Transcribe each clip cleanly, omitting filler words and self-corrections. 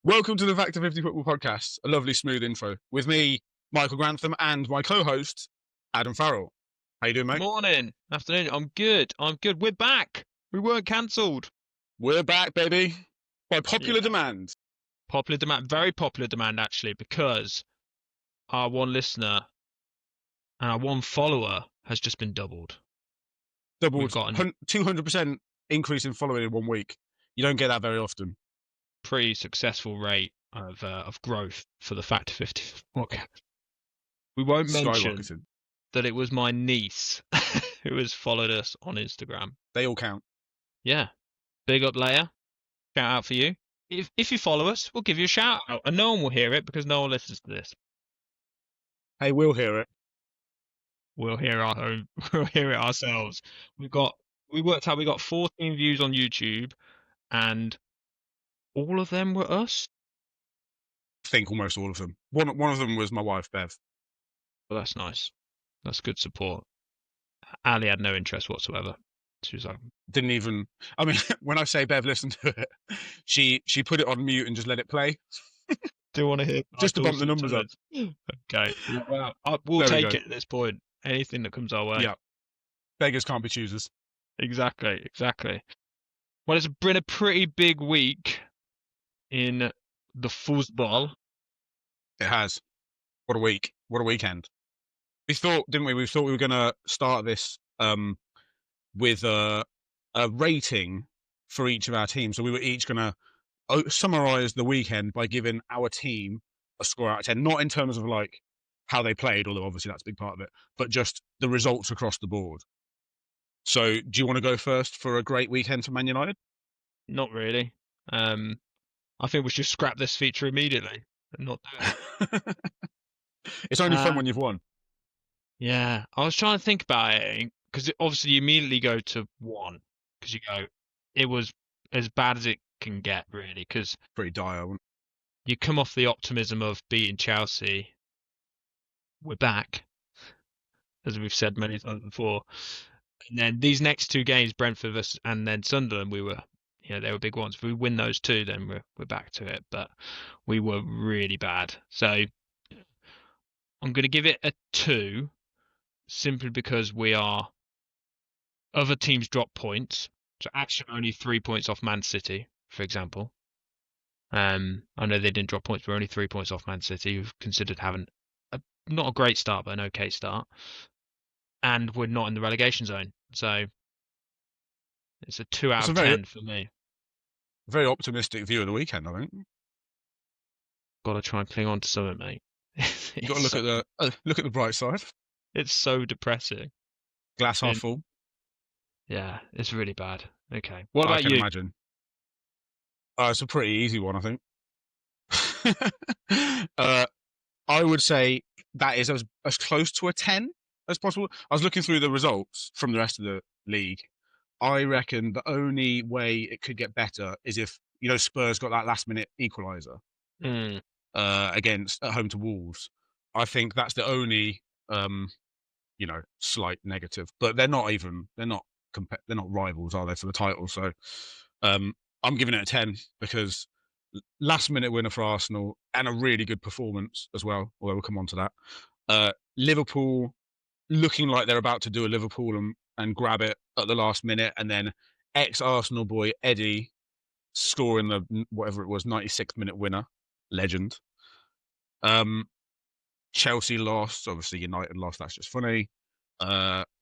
Welcome to the Factor 50 Football Podcast, a lovely smooth intro. With me, Michael Grantham, and my co-host, Adam Farrell. How you doing, mate? Morning, afternoon. I'm good. We're back. We weren't cancelled. We're back, baby. By popular demand. Popular demand, very popular demand actually, because our one listener and our one follower has just been doubled. Doubled, We've got a 200% increase in following in 1 week. You don't get that very often. pretty successful rate of growth for the Factor 50 podcast. We won't mention Skyrocketed. that it was my niece who has followed us on Instagram. They all count. Yeah. Big up, Leia. Shout out for you. If you follow us, we'll give you a shout out, and no one will hear it because no one listens to this. Hey, we'll hear it. We'll hear our own. We'll hear it ourselves. We worked out we got 14 views on YouTube, and all of them were us. I think almost all of them. One of them was my wife, Bev. Well, that's nice. That's good support. Ali had no interest whatsoever. She was like, Didn't even. I mean, when I say Bev listened to it, she put it on mute and just let it play. "Do you want to hear?" Just to bump the numbers up. Okay. Well, we'll take it at this point. Anything that comes our way. Yeah. Beggars can't be choosers. Exactly. Well, it's been a pretty big week in the football. It has. What a week. What a weekend. We thought, didn't we? We thought we were going to start this with a rating for each of our teams. So we were each going to summarise the weekend by giving our team a score out of 10. Not in terms of like how they played, although obviously that's a big part of it, but just the results across the board. So do you want to go first for a great weekend for Man United? Not really. I think we should scrap this feature immediately and not do it. It's only fun when you've won. Yeah, I was trying to think about it because obviously you immediately go to 1 because you go, it was as bad as it can get, really, because Pretty dire. you come off the optimism of beating Chelsea. We're back, as we've said many times before. And then these next 2 games, Brentford and then Sunderland, they were big ones. If we win those 2, then we're back to it. But we were really bad. So I'm going to give it a 2, simply because other teams drop points. So actually only 3 points off Man City, for example. I know they didn't drop points, but we're only 3 points off Man City, who've considered having not a great start, but an okay start. And we're not in the relegation zone. So it's a 2 out of 10 for me. Very optimistic view of the weekend, I think. Got to try and cling on to something, mate. You got to look at the bright side. It's so depressing. Glass half full. Yeah, it's really bad. Okay, what about you? I can imagine. It's a pretty easy one, I think. I would say that is as close to a 10 as possible. I was looking through the results from the rest of the league. I reckon the only way it could get better is if, Spurs got that last-minute equaliser at home to Wolves. I think that's the only, slight negative. But they're not rivals, are they, for the title? So I'm giving it a 10 because last-minute winner for Arsenal and a really good performance as well, although we'll come on to that. Liverpool looking like they're about to do a Liverpool and grab it at the last minute, and then ex-Arsenal boy Eddie scoring the, whatever it was, 96th minute winner. Legend. Chelsea lost. Obviously, United lost. That's just funny.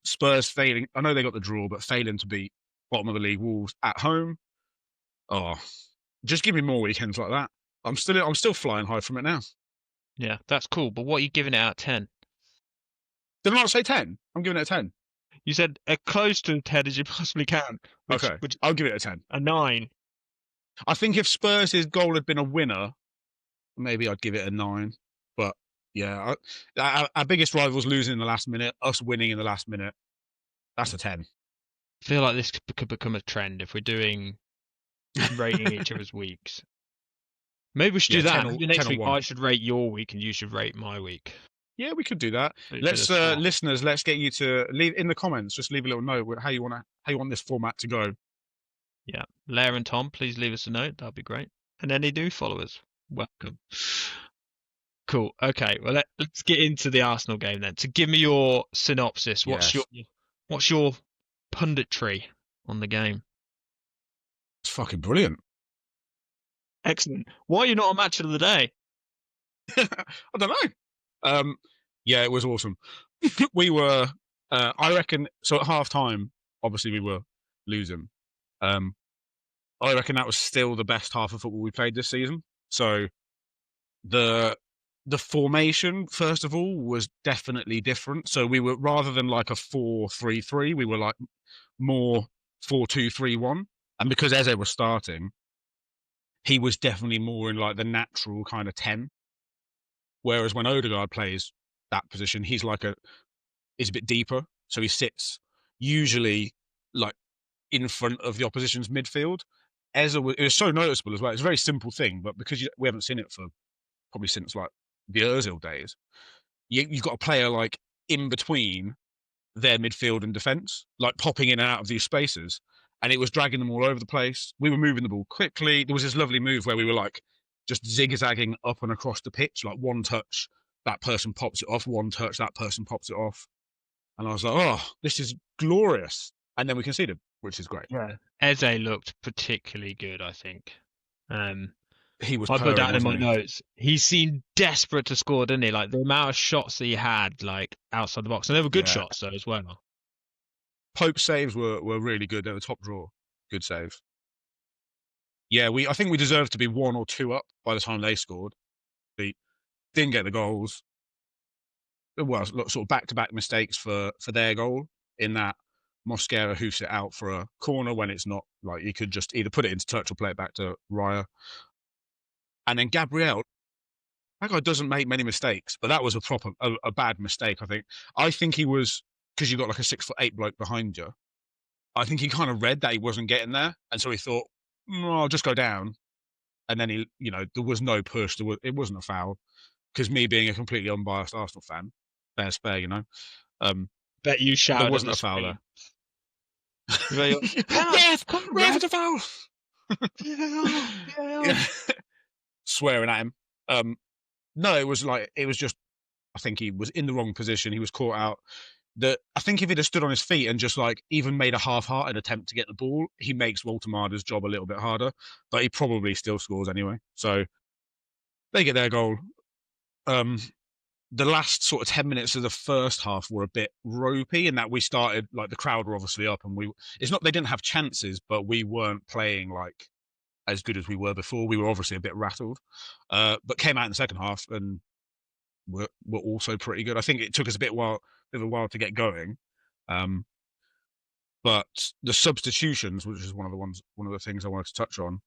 Spurs failing. I know they got the draw, but failing to beat bottom of the league Wolves at home. Oh, just give me more weekends like that. I'm still flying high from it now. Yeah, that's cool. But what are you giving it out of 10? Did I not say 10? I'm giving it a 10. You said as close to 10 as you possibly can. Okay, I'll give it a 10. A 9. I think if Spurs' goal had been a winner, maybe I'd give it a 9. But yeah, our biggest rivals losing in the last minute, us winning in the last minute, that's a 10. I feel like this could become a trend if we're doing rating each other's weeks. Maybe we should do that. Maybe next week I should rate your week and you should rate my week. Yeah, we could do that. Let's listeners, let's get you to leave in the comments. Just leave a little note how you want this format to go. Yeah, Lair and Tom, please leave us a note. That'd be great. And any new followers, Welcome. Cool. Okay. Well, let's get into the Arsenal game then. To give me your synopsis, Yes, what's your punditry on the game? it's fucking brilliant. Excellent. Why are you not on match of the day? I don't know. Yeah, it was awesome. We were, I reckon, so at half time, obviously we were losing. Um, I reckon that was still the best half of football we played this season. So the the formation, first of all, was definitely different. So we were, rather than like a 4-3-3, we were like more 4-2-3-1. And because Eze was starting, he was definitely more in like the natural kind of 10. Whereas when Odegaard plays that position, he's a bit deeper. So he sits usually like in front of the opposition's midfield. It was so noticeable as well. It's a very simple thing, but because we haven't seen it for probably since like the Ozil days, you've got a player like in between their midfield and defence, like popping in and out of these spaces. And it was dragging them all over the place. We were moving the ball quickly. There was this lovely move where we were like just zigzagging up and across the pitch, like one touch, that person pops it off, one touch, that person pops it off. And I was like, oh, this is glorious. And then we conceded, which is great. Yeah. Eze looked particularly good, I think. He was I put purring, down in my wasn't he? notes. He seemed desperate to score, didn't he? Like the amount of shots that he had, like outside the box, and they were good Yeah. shots though as well. Pope's saves were really good. They were top draw. Good saves. Yeah, I think we deserved to be 1 or 2 up by the time they scored. They didn't get the goals. Well, sort of back-to-back mistakes for their goal, in that Mosquera hoofs it out for a corner when it's not, like, you could just either put it into touch or play it back to Raya. And then Gabriel, that guy doesn't make many mistakes, but that was a bad mistake, I think. I think he was, because you've got like a 6'8" bloke behind you, I think he kind of read that he wasn't getting there, and so he thought, I'll just go down. And then there was no push. It wasn't a foul, because me being a completely unbiased Arsenal fan, fair's fair. Um, Bet you there shouted at wasn't the a foul there. screen. Penalty! Ref, Come on, ref, ref! it's a foul. VAR, Yeah. VAR. Swearing at him. No, it was just, I think he was in the wrong position. He was caught out. I think if he'd have stood on his feet and just like even made a half-hearted attempt to get the ball, he makes Walter Marder's job a little bit harder, but he probably still scores anyway. So they get their goal. The last sort of 10 minutes of the first half were a bit ropey, in that we started, like, the crowd were obviously up, and it's not they didn't have chances, but we weren't playing like as good as we were before. We were obviously a bit rattled, but came out in the second half and were also pretty good. I think it took us bit of a while to get going, but the substitutions, which is one of the things I wanted to touch on,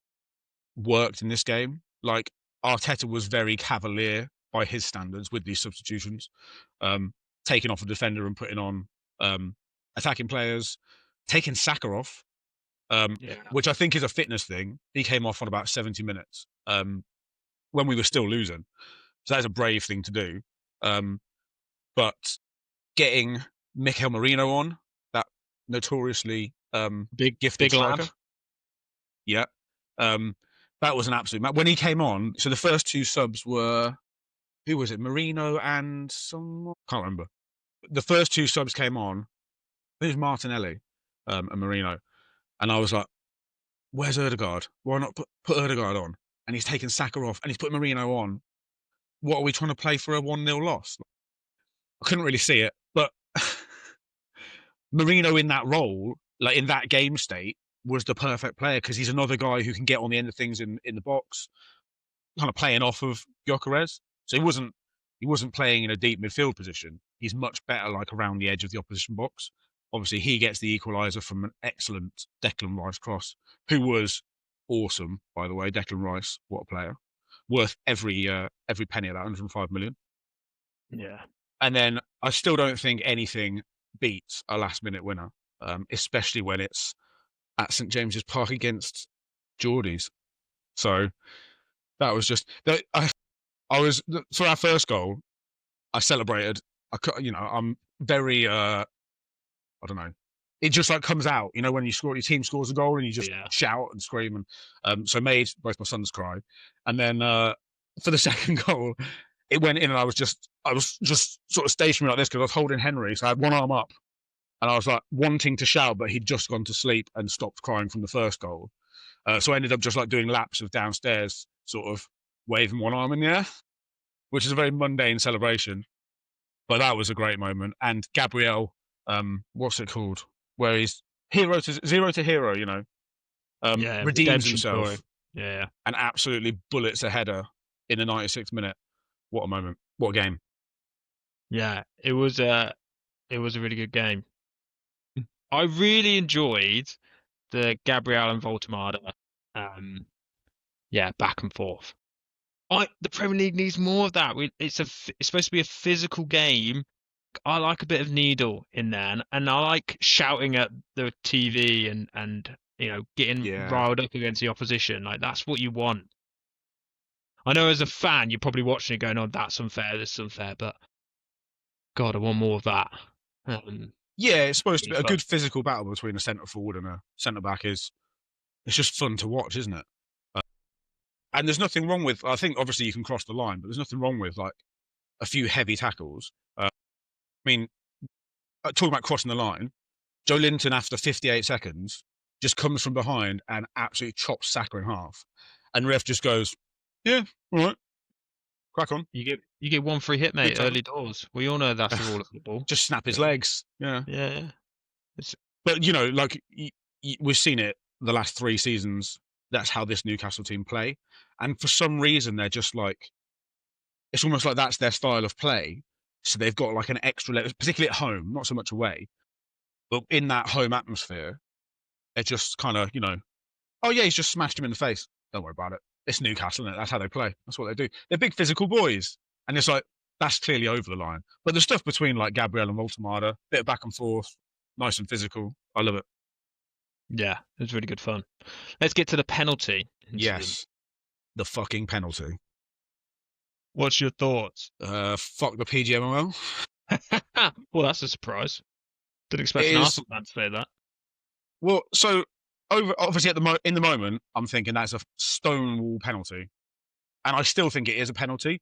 worked in this game. Like, Arteta was very cavalier by his standards with these substitutions, taking off a defender and putting on attacking players, taking Saka off, Yeah. which I think is a fitness thing. He came off on about 70 minutes when we were still losing. So that's a brave thing to do. But getting Mikel Merino on, that notoriously gifted Big striker, lad. yeah, that was an absolute when he came on. So the first two subs were, who was it? Merino and someone, can't remember. The first two subs came on. It was Martinelli and Merino, and I was like, "Where's Odegaard? Why not put Odegaard on?" And he's taken Saka off, and he's put Merino on. What are we trying to play for a 1-0 loss? I couldn't really see it, but Merino in that role, like in that game state, was the perfect player, because he's another guy who can get on the end of things in the box, kind of playing off of Gyökeres. So he wasn't playing in a deep midfield position. He's much better like around the edge of the opposition box. Obviously, he gets the equaliser from an excellent Declan Rice cross, who was awesome, by the way. Declan Rice, what a player, worth every penny of that 105 million. Yeah. And then I still don't think anything beats a last-minute winner, especially when it's at St James's Park against Geordies. So that was just I was, for our first goal, I celebrated. I'm very I don't know. It just like comes out, when your team scores a goal and you just Yeah. shout and scream, and so made both my sons cry. And then for the second goal, it went in, and I was just sort of stationary like this because I was holding Henry, so I had one arm up, and I was like wanting to shout, but he'd just gone to sleep and stopped crying from the first goal. So I ended up just like doing laps of downstairs, sort of waving one arm in the air, which is a very mundane celebration. But that was a great moment. And Gabriel, what's it called? Where he's zero to hero, Yeah, redeems redemption himself story. Yeah. and absolutely bullets a header in the 96th minute. What a moment! What a game! Yeah, it was a really good game. I really enjoyed the Gabriel and Voltemada, back and forth. The Premier League needs more of that. It's supposed to be a physical game. I like a bit of needle in there, and I like shouting at the TV and getting Yeah, riled up against the opposition. Like that's what you want. I know as a fan, you're probably watching it going, "Oh, that's unfair. This is unfair," but God, I want more of that. yeah. It's supposed to be Really a fun. good physical battle between a centre forward and a centre back. It's just fun to watch, isn't it? And there's nothing wrong with. I think obviously you can cross the line, but there's nothing wrong with like a few heavy tackles. I mean, talking about crossing the line, Joe Linton after 58 seconds just comes from behind and absolutely chops Saka in half, and ref just goes, "Yeah, all right, crack on." You get one free hit, Good mate, tackle. early doors. We all know that's the rule of football. Just snap his legs. Yeah, Yeah. It's, but like we've seen it the last 3 seasons. That's how this Newcastle team play, and for some reason they're just like it's almost like that's their style of play. So they've got like an extra level, particularly at home, not so much away, but in that home atmosphere, they're just kind of, oh yeah, he's just smashed him in the face. Don't worry about it. It's Newcastle, isn't it? That's how they play. That's what they do. They're big physical boys. And it's like, that's clearly over the line. But the stuff between like Gabriel and Voltemada, bit of back and forth, nice and physical. I love it. yeah, it was really good fun. Let's get to the penalty incident. Yes. The fucking penalty. What's your thoughts? Fuck the PGMOL. Well, that's a surprise. Didn't expect an Arsenal fan to say that. Well, so obviously in the moment, I'm thinking that's a stonewall penalty, and I still think it is a penalty.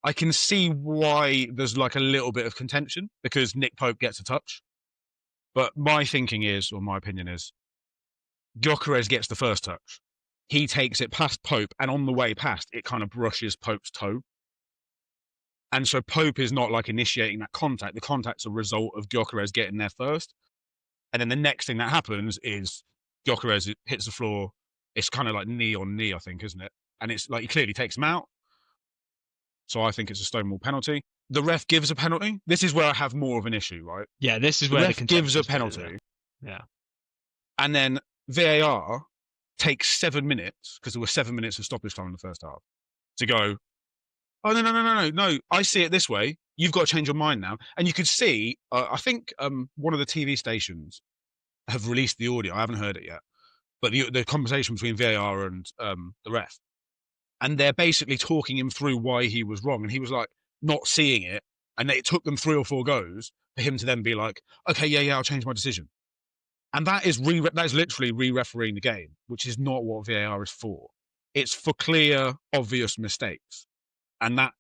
I can see why there's like a little bit of contention because Nick Pope gets a touch, but my thinking is, or my opinion is, Gyökeres gets the first touch. He takes it past Pope, and on the way past, it kind of brushes Pope's toe. And so Pope is not like initiating that contact. The contact's a result of Gyökeres getting there first. And then the next thing that happens is Gyökeres hits the floor. It's kind of like knee on knee, I think, isn't it? And it's like he clearly takes him out. So I think it's a stonewall penalty. The ref gives a penalty. This is where I have more of an issue, right? Yeah, this is The where the ref gives a contention is, penalty. Yeah. And then VAR takes 7 minutes, because there were 7 minutes of stoppage time in the first half, to go, oh, no. I see it this way. You've got to change your mind now. And you could see, I think one of the TV stations have released the audio. I haven't heard it yet. But the conversation between VAR and the ref. And they're basically talking him through why he was wrong. And he was like, not seeing it. And it took them 3 or 4 goes for him to then be like, okay, yeah, I'll change my decision. And that is literally re-refereeing the game, which is not what VAR is for. It's for clear, obvious mistakes. And that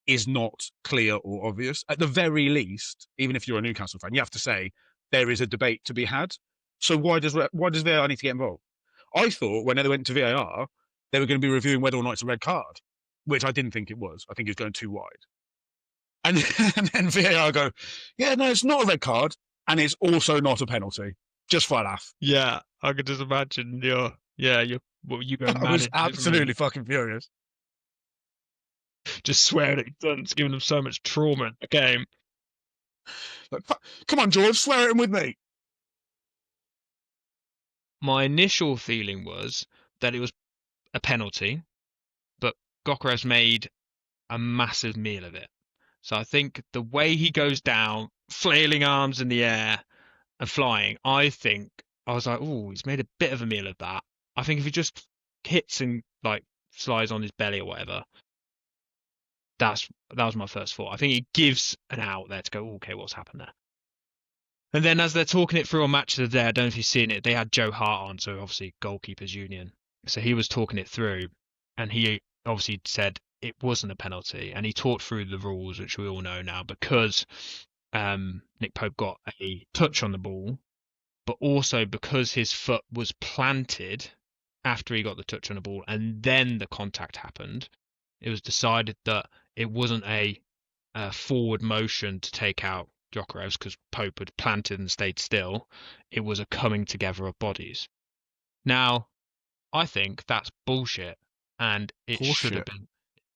is not clear or obvious. At the very least, even if you're a Newcastle fan, you have to say there is a debate to be had. So why does VAR need to get involved? I thought when they went to VAR, they were going to be reviewing whether or not it's a red card, which I didn't think it was. I think it was going too wide. And then VAR go, yeah, no, it's not a red card, and it's also not a penalty. Just for a laugh. Yeah, I could just imagine you going mad. I was absolutely fucking furious. Just swearing at your sons, giving them so much trauma in the game. Like, come on, George, swear at him with me. My initial feeling was that it was a penalty, but Gyökeres made a massive meal of it. So I think the way he goes down, flailing arms in the air and flying, I was like, oh, he's made a bit of a meal of that. I think if he just hits and like slides on his belly or whatever, that was my first thought. I think it gives an out there to go, okay, what's happened there? And then as they're talking it through on Match of the Day, I don't know if you've seen it, they had Joe Hart on, so obviously Goalkeepers Union. So he was talking it through, and he obviously said it wasn't a penalty, and he talked through the rules, which we all know now, because Nick Pope got a touch on the ball, but also because his foot was planted after he got the touch on the ball, and then the contact happened. It was decided that it wasn't a forward motion to take out Gyökeres because Pope had planted and stayed still. It was a coming together of bodies. Now, I think that's bullshit, and it should have Horseshit. been.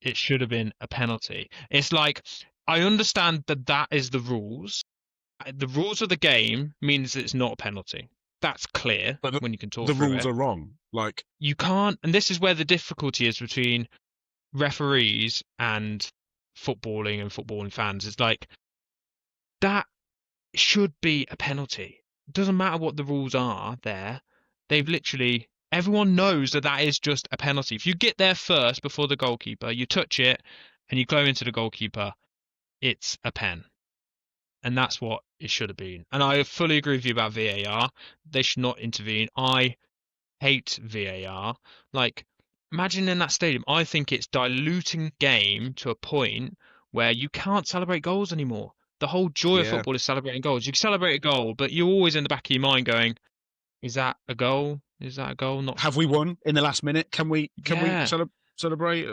It should have been a penalty. It's like I understand that that is the rules. The rules of the game means it's not a penalty. That's clear But when you can talk the through rules it. are wrong. Like, You can't, and this is where the difficulty is between referees and footballing fans. It's like that should be a penalty. It doesn't matter what the rules are there. They've literally, everyone knows that that is just a penalty. If you get there first before the goalkeeper, you touch it and you go into the goalkeeper, it's a pen. And that's what it should have been. And I fully agree with you about VAR. They should not intervene. I hate VAR. Like, imagine in that stadium, I think it's diluting game to a point where you can't celebrate goals anymore. The whole joy of yeah. football is celebrating goals. You can celebrate a goal, but you're always in the back of your mind going, is that a goal? Is that a goal? Not Have we won in the last minute? Can we yeah. celebrate?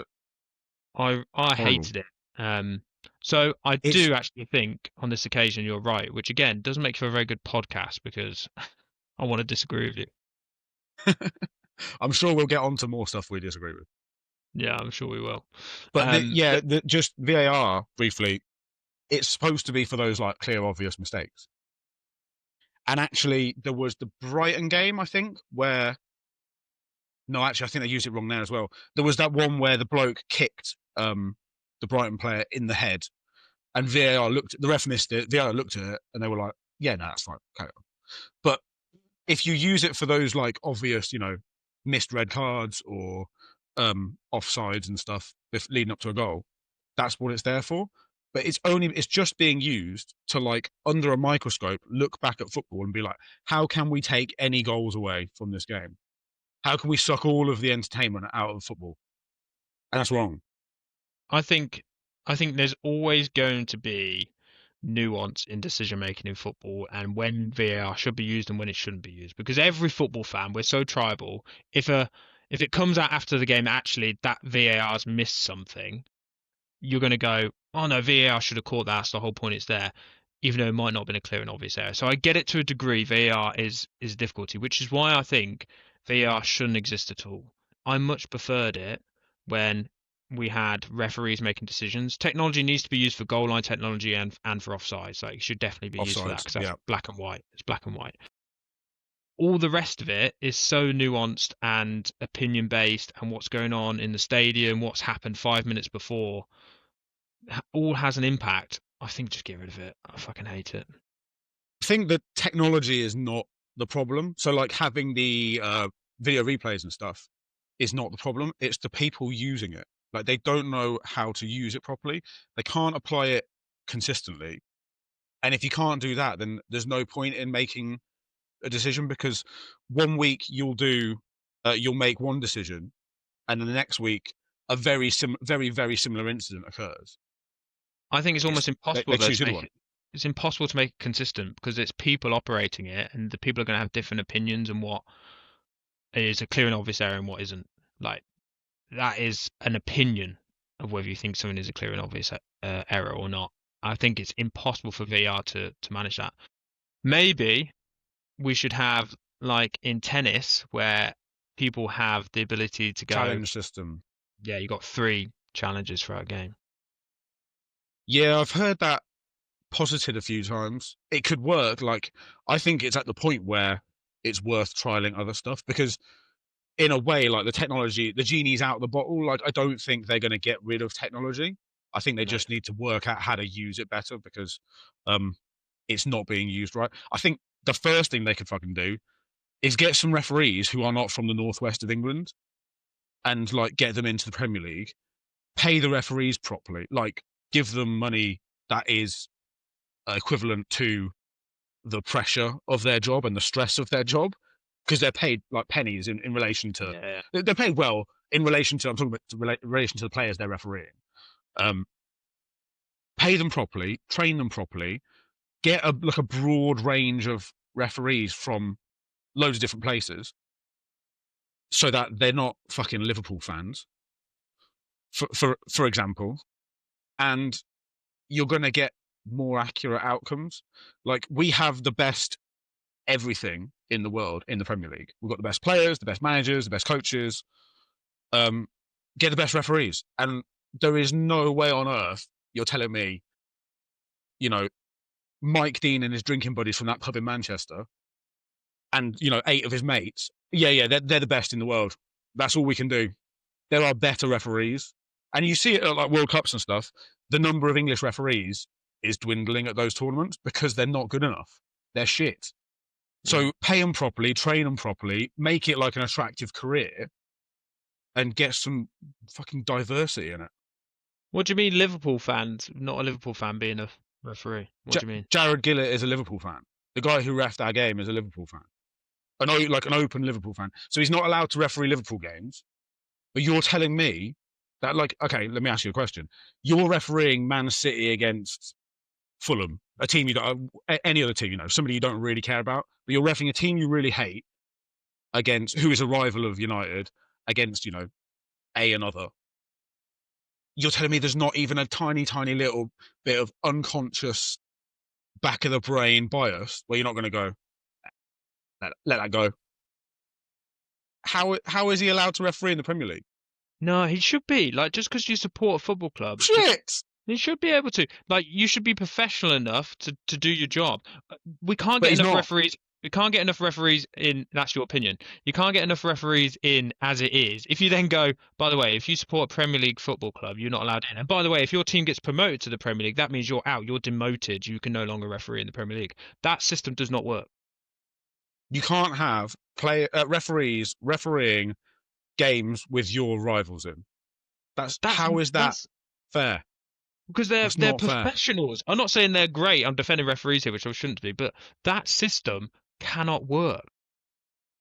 I Horrible. hated it. So I It's. do actually think on this occasion you're right, which again doesn't make for a very good podcast because I want to disagree with you. I'm sure we'll get on to more stuff we disagree with. Yeah, I'm sure we will. But But just VAR briefly. It's supposed to be for those like clear, obvious mistakes. And actually, there was the Brighton game, I think, where no, actually, I think they used it wrong there as well. There was that one where the bloke kicked the Brighton player in the head, and VAR looked. The ref missed it. VAR looked at it, and they were like, "Yeah, no, that's fine. Carry on." But if you use it for those like obvious, missed red cards or offsides and stuff leading up to a goal, that's what it's there for. But it's just being used to like under a microscope look back at football and be like, how can we take any goals away from this game? How can we suck all of the entertainment out of football? And that's wrong. I think I think there's always going to be nuance in decision making in football and when VAR should be used and when it shouldn't be used. Because every football fan, we're so tribal. If it comes out after the game actually that VAR's missed something, you're going to go, oh no, VAR should have caught that. That's the whole point. It's there, even though it might not have been a clear and obvious error. So I get it to a degree. VAR is a difficulty, which is why I think VAR shouldn't exist at all. I much preferred it when we had referees making decisions. Technology needs to be used for goal line technology and for offsides. Like it should definitely be used for that Offsides. because that's Yeah. black and white. It's black and white. All the rest of it is so nuanced and opinion based, and what's going on in the stadium, what's happened 5 minutes before all has an impact. I think just get rid of it. I fucking hate it. I think that technology is not the problem. So like having the video replays and stuff is not the problem. It's the people using it. Like they don't know how to use it properly. They can't apply it consistently. And if you can't do that, then there's no point in making a decision because one week you'll make one decision, and then the next week a very similar incident occurs. I think it's almost They impossible though choose to the other make one. it. It's impossible to make it consistent because it's people operating it, and the people are going to have different opinions on what is a clear and obvious error and what isn't. Like that is an opinion of whether you think something is a clear and obvious error or not. I think it's impossible for VR to manage that. Maybe we should have like in tennis where people have the ability to go, Challenge system. yeah, you got 3 challenges for a game. Yeah, I've heard that posited a few times. It could work. Like, I think it's at the point where it's worth trialing other stuff because, in a way, like the technology, the genie's out of the bottle. Like, I don't think they're going to get rid of technology. I think they No. just need to work out how to use it better because um, it's not being used right. I think the first thing they could fucking do is get some referees who are not from the northwest of England and like get them into the Premier League, pay the referees properly, like give them money that is equivalent to the pressure of their job and the stress of their job, because they're paid like pennies in relation to. Yeah. They're paid well in relation to. I'm talking about relation to the players they're refereeing. Um, Pay them properly, train them properly, get a broad range of referees from loads of different places, so that they're not fucking Liverpool fans, for example, and you're going to get more accurate outcomes. Like, we have the best everything in the world in the Premier League. We've got the best players, the best managers, the best coaches. Get the best referees, and there is no way on earth you're telling me, you know, Mike Dean and his drinking buddies from that pub in Manchester, and 8 of his mates. Yeah, they're the best in the world. That's all we can do. There are better referees, and you see it at like World Cups and stuff. The number of English referees is dwindling at those tournaments because they're not good enough. They're shit. So pay them properly, train them properly, make it like an attractive career, and get some fucking diversity in it. What do you mean, Liverpool fans? Not a Liverpool fan being a referee. What do you mean? Jared Gillett is a Liverpool fan. The guy who refed our game is a Liverpool fan. Like an open Liverpool fan. So he's not allowed to referee Liverpool games. But you're telling me that, like, okay, let me ask you a question. You're refereeing Man City against Fulham, a team you don't, any other team, somebody you don't really care about, but you're refereeing a team you really hate against, who is a rival of United, against, another. You're telling me there's not even a tiny, tiny little bit of unconscious back of the brain bias where you're not going to go, let that go. How is he allowed to referee in the Premier League? No, he should be. Like, just because you support a football club, Shit! he should be able to. Like, you should be professional enough to do your job. We can't But get he's enough not. referees. We can't get enough referees in. That's your opinion. You can't get enough referees in as it is. If you then go, by the way, if you support a Premier League football club, you're not allowed in. And by the way, if your team gets promoted to the Premier League, that means you're out. You're demoted. You can no longer referee in the Premier League. That system does not work. You can't have referees refereeing games with your rivals in. How is that fair? Because they're professionals. I'm not saying they're great. I'm defending referees here, which I shouldn't be, but that system cannot work.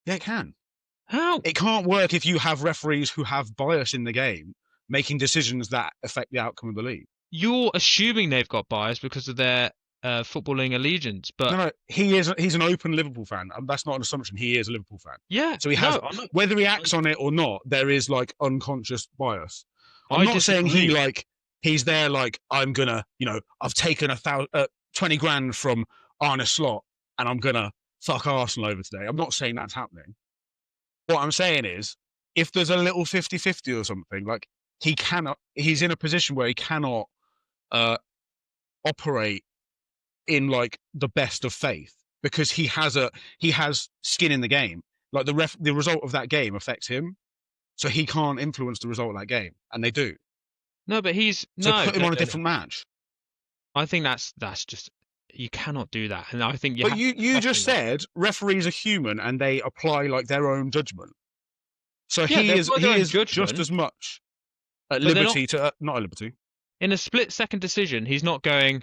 Yeah, it can. How? It can't work if you have referees who have bias in the game, making decisions that affect the outcome of the league. You're assuming they've got bias because of their footballing allegiance, but no, he's an open Liverpool fan. That's not an assumption. He is a Liverpool fan. Yeah. So he has, whether he acts on it or not, there is like unconscious bias. I'm not saying he's there like, I'm gonna, I've taken 20 grand from Arne Slot and I'm gonna fuck Arsenal over today. I'm not saying that's happening. What I'm saying is, if there's a little 50-50 or something, like, he's in a position where he cannot operate in like the best of faith, because he has skin in the game. Like, the result of that game affects him, so he can't influence the result of that game, and they do. No, but put him on a different match. I think that's just, you cannot do that, and I think you just said referees are human and they apply like their own judgment. So he is just as much at liberty to not at liberty. In a split-second decision, he's not going,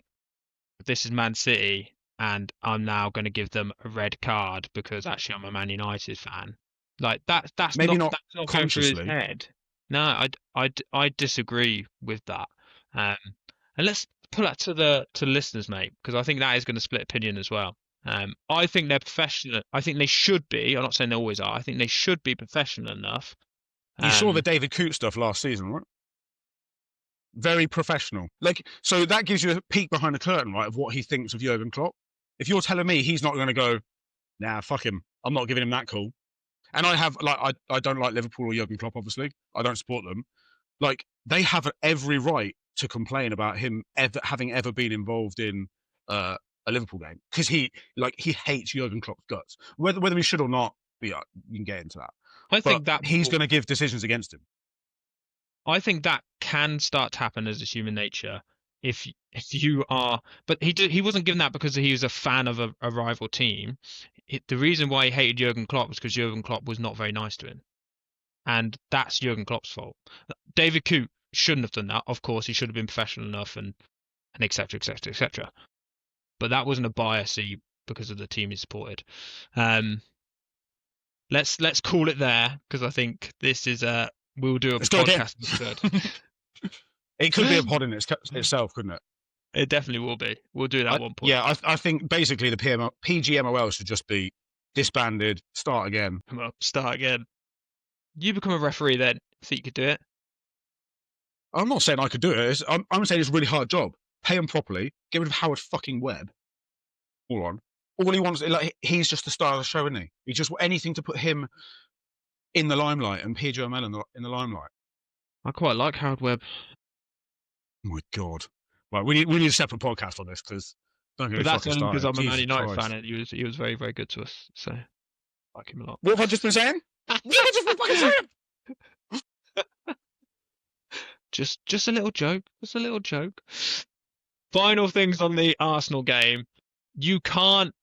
this is Man City, and I'm now going to give them a red card because actually I'm a Man United fan. Like, that's maybe not going through his head. No, I disagree with that. And let's put that to listeners, mate, because I think that is going to split opinion as well. I think they're professional. I think they should be. I'm not saying they always are. I think they should be professional enough. You saw the David Coote stuff last season, right? Very professional. Like, so that gives you a peek behind the curtain, right, of what he thinks of Jurgen Klopp. If you're telling me he's not going to go, nah, fuck him, I'm not giving him that call. And I don't like Liverpool or Jurgen Klopp, obviously. I don't support them. Like, they have every right to complain about him having ever been involved in a Liverpool game, because he hates Jurgen Klopp's guts. Whether he should or not, yeah, you can get into that. I think that he's going to give decisions against him. I think that can start to happen as a human nature if you are, but he wasn't given that because he was a fan of a rival team. The reason why he hated Jurgen Klopp was because Jurgen Klopp was not very nice to him, and that's Jurgen Klopp's fault. David Coote shouldn't have done that. Of course, he should have been professional enough and etc etc etc. But that wasn't a bias because of the team he supported. let's call it there because I think this is we'll do a Let's go again. podcast instead. It could be a pod in itself, couldn't it? It definitely will be. We'll do that one point. Yeah, I think basically the PGMOL should just be disbanded, start again. Come on, start again. You become a referee then. Think you could do it? I'm not saying I could do it. I'm saying it's a really hard job. Pay him properly. Get rid of Howard fucking Webb. Hold on. All he wants, like, he's just the star of the show, isn't he? He just want anything to put him in the limelight and PGML in the limelight. I quite like Howard Webb. Oh my God. Right, we need a separate podcast on this because don't get me But that's fucking only started. because I'm a Man Jesus United Christ. fan and he was very, very good to us. So I like him a lot. What have I just been saying? What have I just been fucking saying? Just a little joke. Just a little joke. Final things on the Arsenal game. Can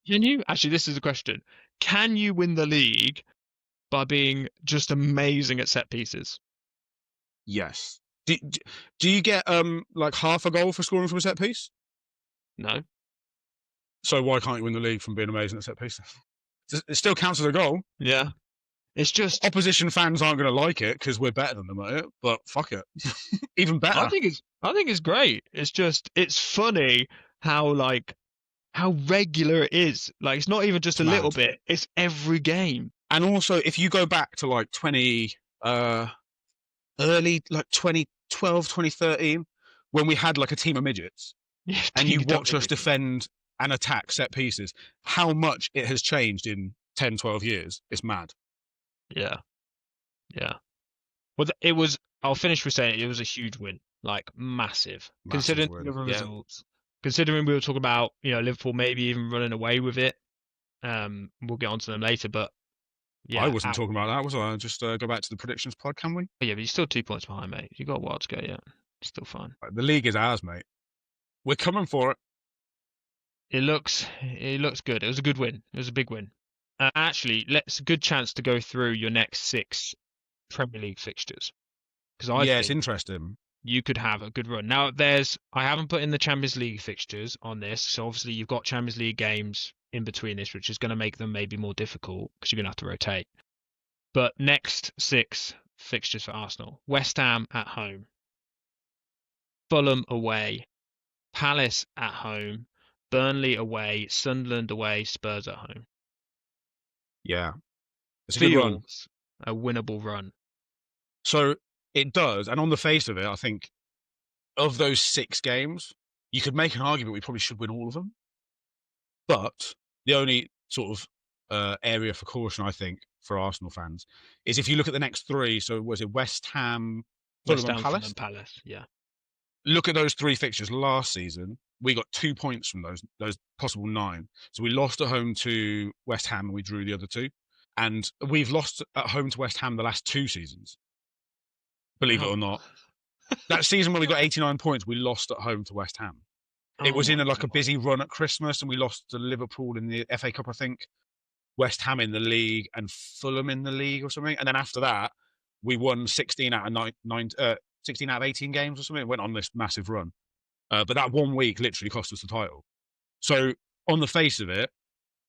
you? Actually, this is a question. Can you win the league by being just amazing at set pieces? Yes. Do you get like half a goal for scoring from a set piece? No. So why can't you win the league from being amazing at set pieces? It still counts as a goal. Yeah. It's just Opposition fans aren't going to like it because we're better than them at it. But fuck it, even better. I think it's great. It's funny how regular it is. Like it's not even just It's a little mad. bit. It's every game. And also, if you go back to like early like 2012, 2013, when we had like a team of midgets, Yeah, and you watch us TW. defend and attack set pieces, how much it has changed in 10, 12 years. It's mad. Yeah. Yeah. Well, it was. I'll finish with saying it was a huge win, like massive, considering win. the other Yeah. results. Considering we were talking about Liverpool maybe even running away with it. We'll get onto them later, but yeah, I wasn't talking about that, was I? Just go back to the predictions pod, can we? yeah, but you're still 2 points behind, mate. You got a while to go yet. Still fine. The league is ours, mate. We're coming for it. It looks good. It was a good win. It was a big win. Actually, let's good chance to go through your next 6 Premier League fixtures because I It's think interesting. you could have a good run. Now, I haven't put in the Champions League fixtures on this, so obviously you've got Champions League games in between this, which is going to make them maybe more difficult because you're going to have to rotate. But next 6 fixtures for Arsenal: West Ham at home, Fulham away, Palace at home, Burnley away, Sunderland away, Spurs at home. Yeah. It's a good run. Feels a winnable run. So it does. And on the face of it, I think of those 6 games, you could make an argument we probably should win all of them. But the only sort of area for caution, I think, for Arsenal fans is if you look at the next 3. So was it West Ham, Fulham, and Palace? Fulham, Palace, yeah. Look at those 3 fixtures last season. We got 2 points from those possible 9. So we lost at home to West Ham and we drew the other 2. And we've lost at home to West Ham the last 2 seasons. Believe it or not. That season where we got 89 points, we lost at home to West Ham. It was in a busy run at Christmas, and we lost to Liverpool in the FA Cup, I think, West Ham in the league, and Fulham in the league or something. And then after that, we won 16 out of 18 games or something. It went on this massive run. But that 1 week literally cost us the title. So on the face of it,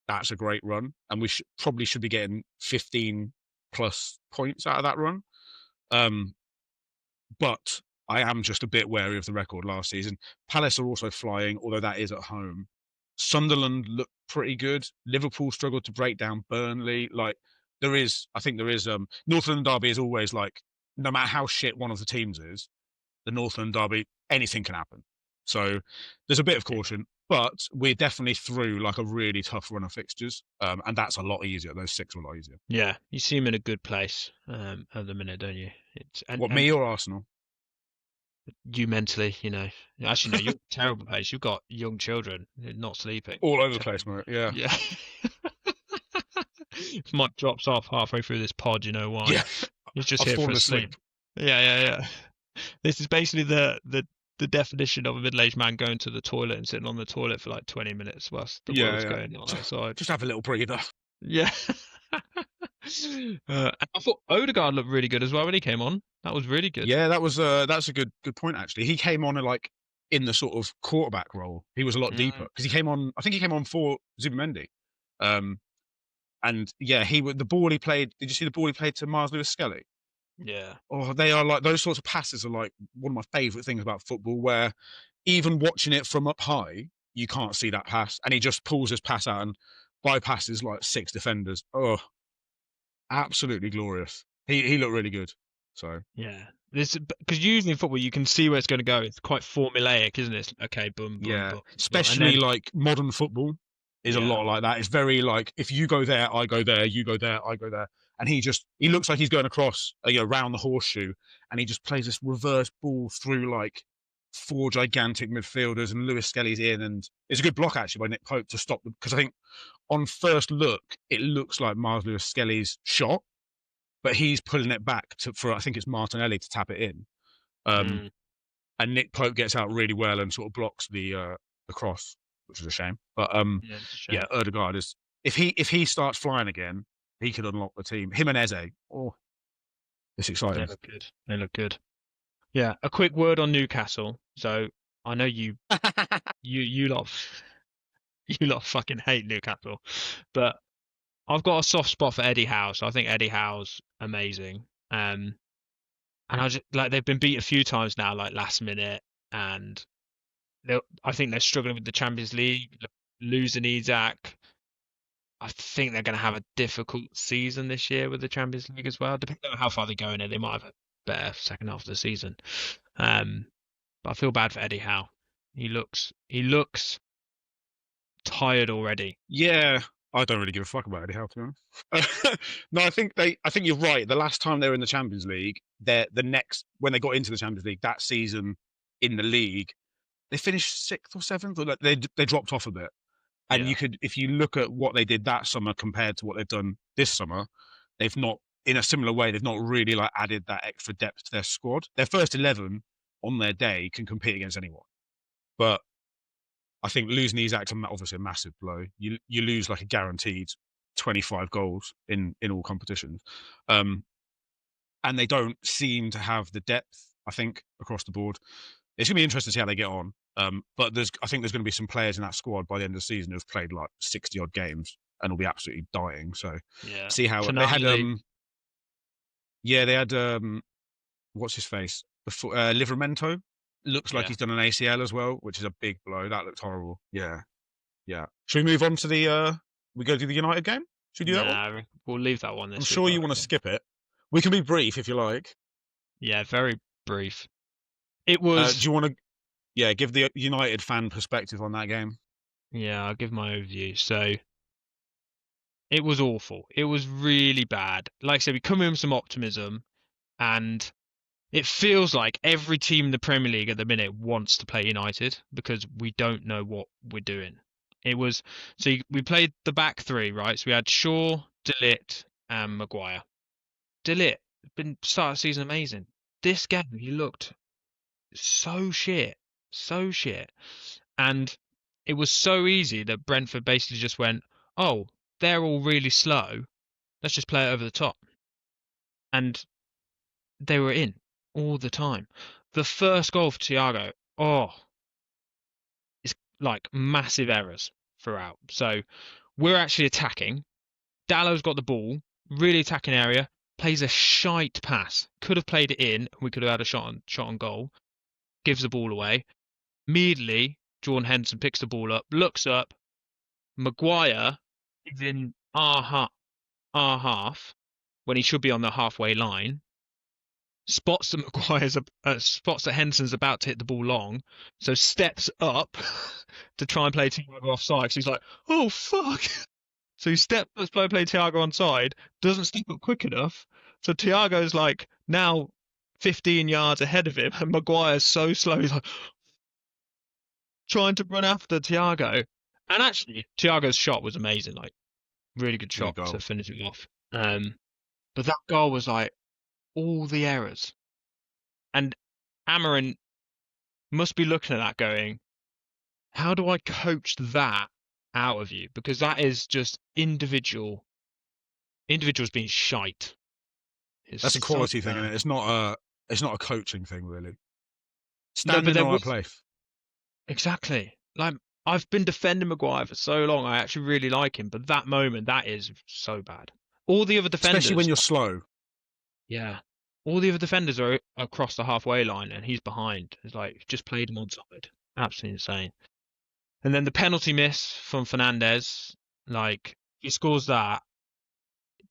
that's a great run, and we probably should be getting 15 plus points out of that run. But I am just a bit wary of the record last season. Palace are also flying, although that is at home. Sunderland looked pretty good. Liverpool struggled to break down Burnley. I think there is. North London derby is always like, no matter how shit one of the teams is, the North London derby, anything can happen. So there's a bit of caution, but we're definitely through like a really tough run of fixtures, and that's a lot easier. Those 6 are a lot easier. Yeah, you seem in a good place at the minute, don't you? Me or Arsenal? You mentally, Actually, no, you're in a terrible place. You've got young children not sleeping. All over the place, mate. Yeah. Yeah. If Mike drops off halfway through this pod, you know why? Yeah. He's just I've here for fallen a sleep. Yeah. This is basically the definition of a middle-aged man going to the toilet and sitting on the toilet for like 20 minutes whilst the world's going on outside. Just have a little breather. Yeah. I thought Odegaard looked really good as well when he came on. That was really good. Yeah, that's a good point actually. He came on in the sort of quarterback role. He was a lot deeper because he came on. I think he came on for Zubimendi. And yeah, the ball he played. Did you see the ball he played to Mars Lewis Skelly? Yeah. Oh, they are like those sorts of passes are like one of my favorite things about football, where even watching it from up high, you can't see that pass, and he just pulls his pass out and bypasses like 6 defenders. Oh, absolutely glorious. He looked really good. So Yeah. This because usually in football you can see where it's going to go. It's quite formulaic, isn't it? It's like, okay, boom, boom, yeah, boom, boom, and especially then like modern football is a yeah, lot like that. It's very like if you go there, I go there, you go there, I go there, and he looks like he's going across, around the horseshoe, and he just plays this reverse ball through like four gigantic midfielders, and Lewis Skelly's in, and it's a good block actually by Nick Pope to stop them because I think on first look it looks like Mars Lewis Skelly's shot, but he's pulling it back for I think it's Martinelli to tap it in. Um, mm, and Nick Pope gets out really well and sort of blocks the cross, which is a shame. But yeah, it's a yeah, shame. Erdegaard is if he starts flying again, he could unlock the team. Him and Eze, oh, it's They exciting. look good. They look good. Yeah. A quick word on Newcastle. So I know you lot you lot fucking hate Newcastle, but I've got a soft spot for Eddie Howe. So I think Eddie Howe's amazing. And I just like they've been beat a few times now, like last minute, and I think they're struggling with the Champions League, losing Isak. I think they're going to have a difficult season this year with the Champions League as well. Depending on how far they go in it, they might have a better second half of the season. Um, but I feel bad for Eddie Howe. He looks tired already. Yeah, I don't really give a fuck about Eddie Howe, to be honest. No, I think you're right. The last time they were in the Champions League, the next when they got into the Champions League that season in the league, they finished sixth or seventh, or like they dropped off a bit. And Yeah, if you look at what they did that summer compared to what they've done this summer, they've not, in a similar way, they've not really like added that extra depth to their squad. Their first 11 on their day can compete against anyone. But I think losing Isak's obviously a massive blow. You lose like a guaranteed 25 goals in all competitions. Um, and they don't seem to have the depth, I think, across the board. It's going to be interesting to see how they get on. But I think there's going to be some players in that squad by the end of the season who've played like 60 odd games and will be absolutely dying. So yeah. see how they had. Tonali, Yeah, they had. What's his face? Livramento looks like yeah. he's done an ACL as well, which is a big blow. That looks horrible. Yeah, yeah. Should we move on to the? We go to the United game. Should we do that one? Nah, we'll leave that one I'm this week, sure I you want to reckon. skip it. We can be brief if you like. Yeah, very brief. It Do was, you want to? Yeah, give the United fan perspective on that game. yeah, I'll give my overview. So it was awful. It was really bad. Like I said, we come in with some optimism, and it feels like every team in the Premier League at the minute wants to play United because we don't know what we're doing. It was we played the back three, right? So we had Shaw, De Ligt, and Maguire. De Ligt been start of the season amazing. This game he looked so shit, so shit, and it was so easy that Brentford basically just went, "Oh, they're all really slow. Let's just play it over the top," and they were in all the time. The first goal for Thiago, oh, it's like massive errors throughout. So we're actually attacking. Dallow's got the ball, really attacking area, plays a shite pass. Could have played it in. We could have had a shot on goal. Gives the ball away. Immediately, Jordan Henderson picks the ball up, looks up. Maguire is in our half when he should be on the halfway line. Spots that spots that Henderson's about to hit the ball long, so steps up to try and play Thiago offside. So he's like, "Oh fuck!" So he steps to play Thiago onside, doesn't step up quick enough. So Thiago's like now 15 yards ahead of him, and Maguire's so slow. He's like trying to run after Thiago, and actually Thiago's shot was amazing, like really good Good shot to goal. finish it off. But that goal was like all the errors, and Amarin must be looking at that going, how do I coach that out of you? Because that is just individuals being shite. It's That's a so quality thing, and bad. it's not a coaching thing really. No, Stand but in the there right was place. exactly like I've been defending Maguire for so long. I actually really like him, but that moment, that is so bad. All the other especially when defenders, you're slow. yeah, all the other defenders are across the halfway line, and he's behind. It's like just played him onside. Absolutely insane. And then the penalty miss from Fernandez, like he scores that,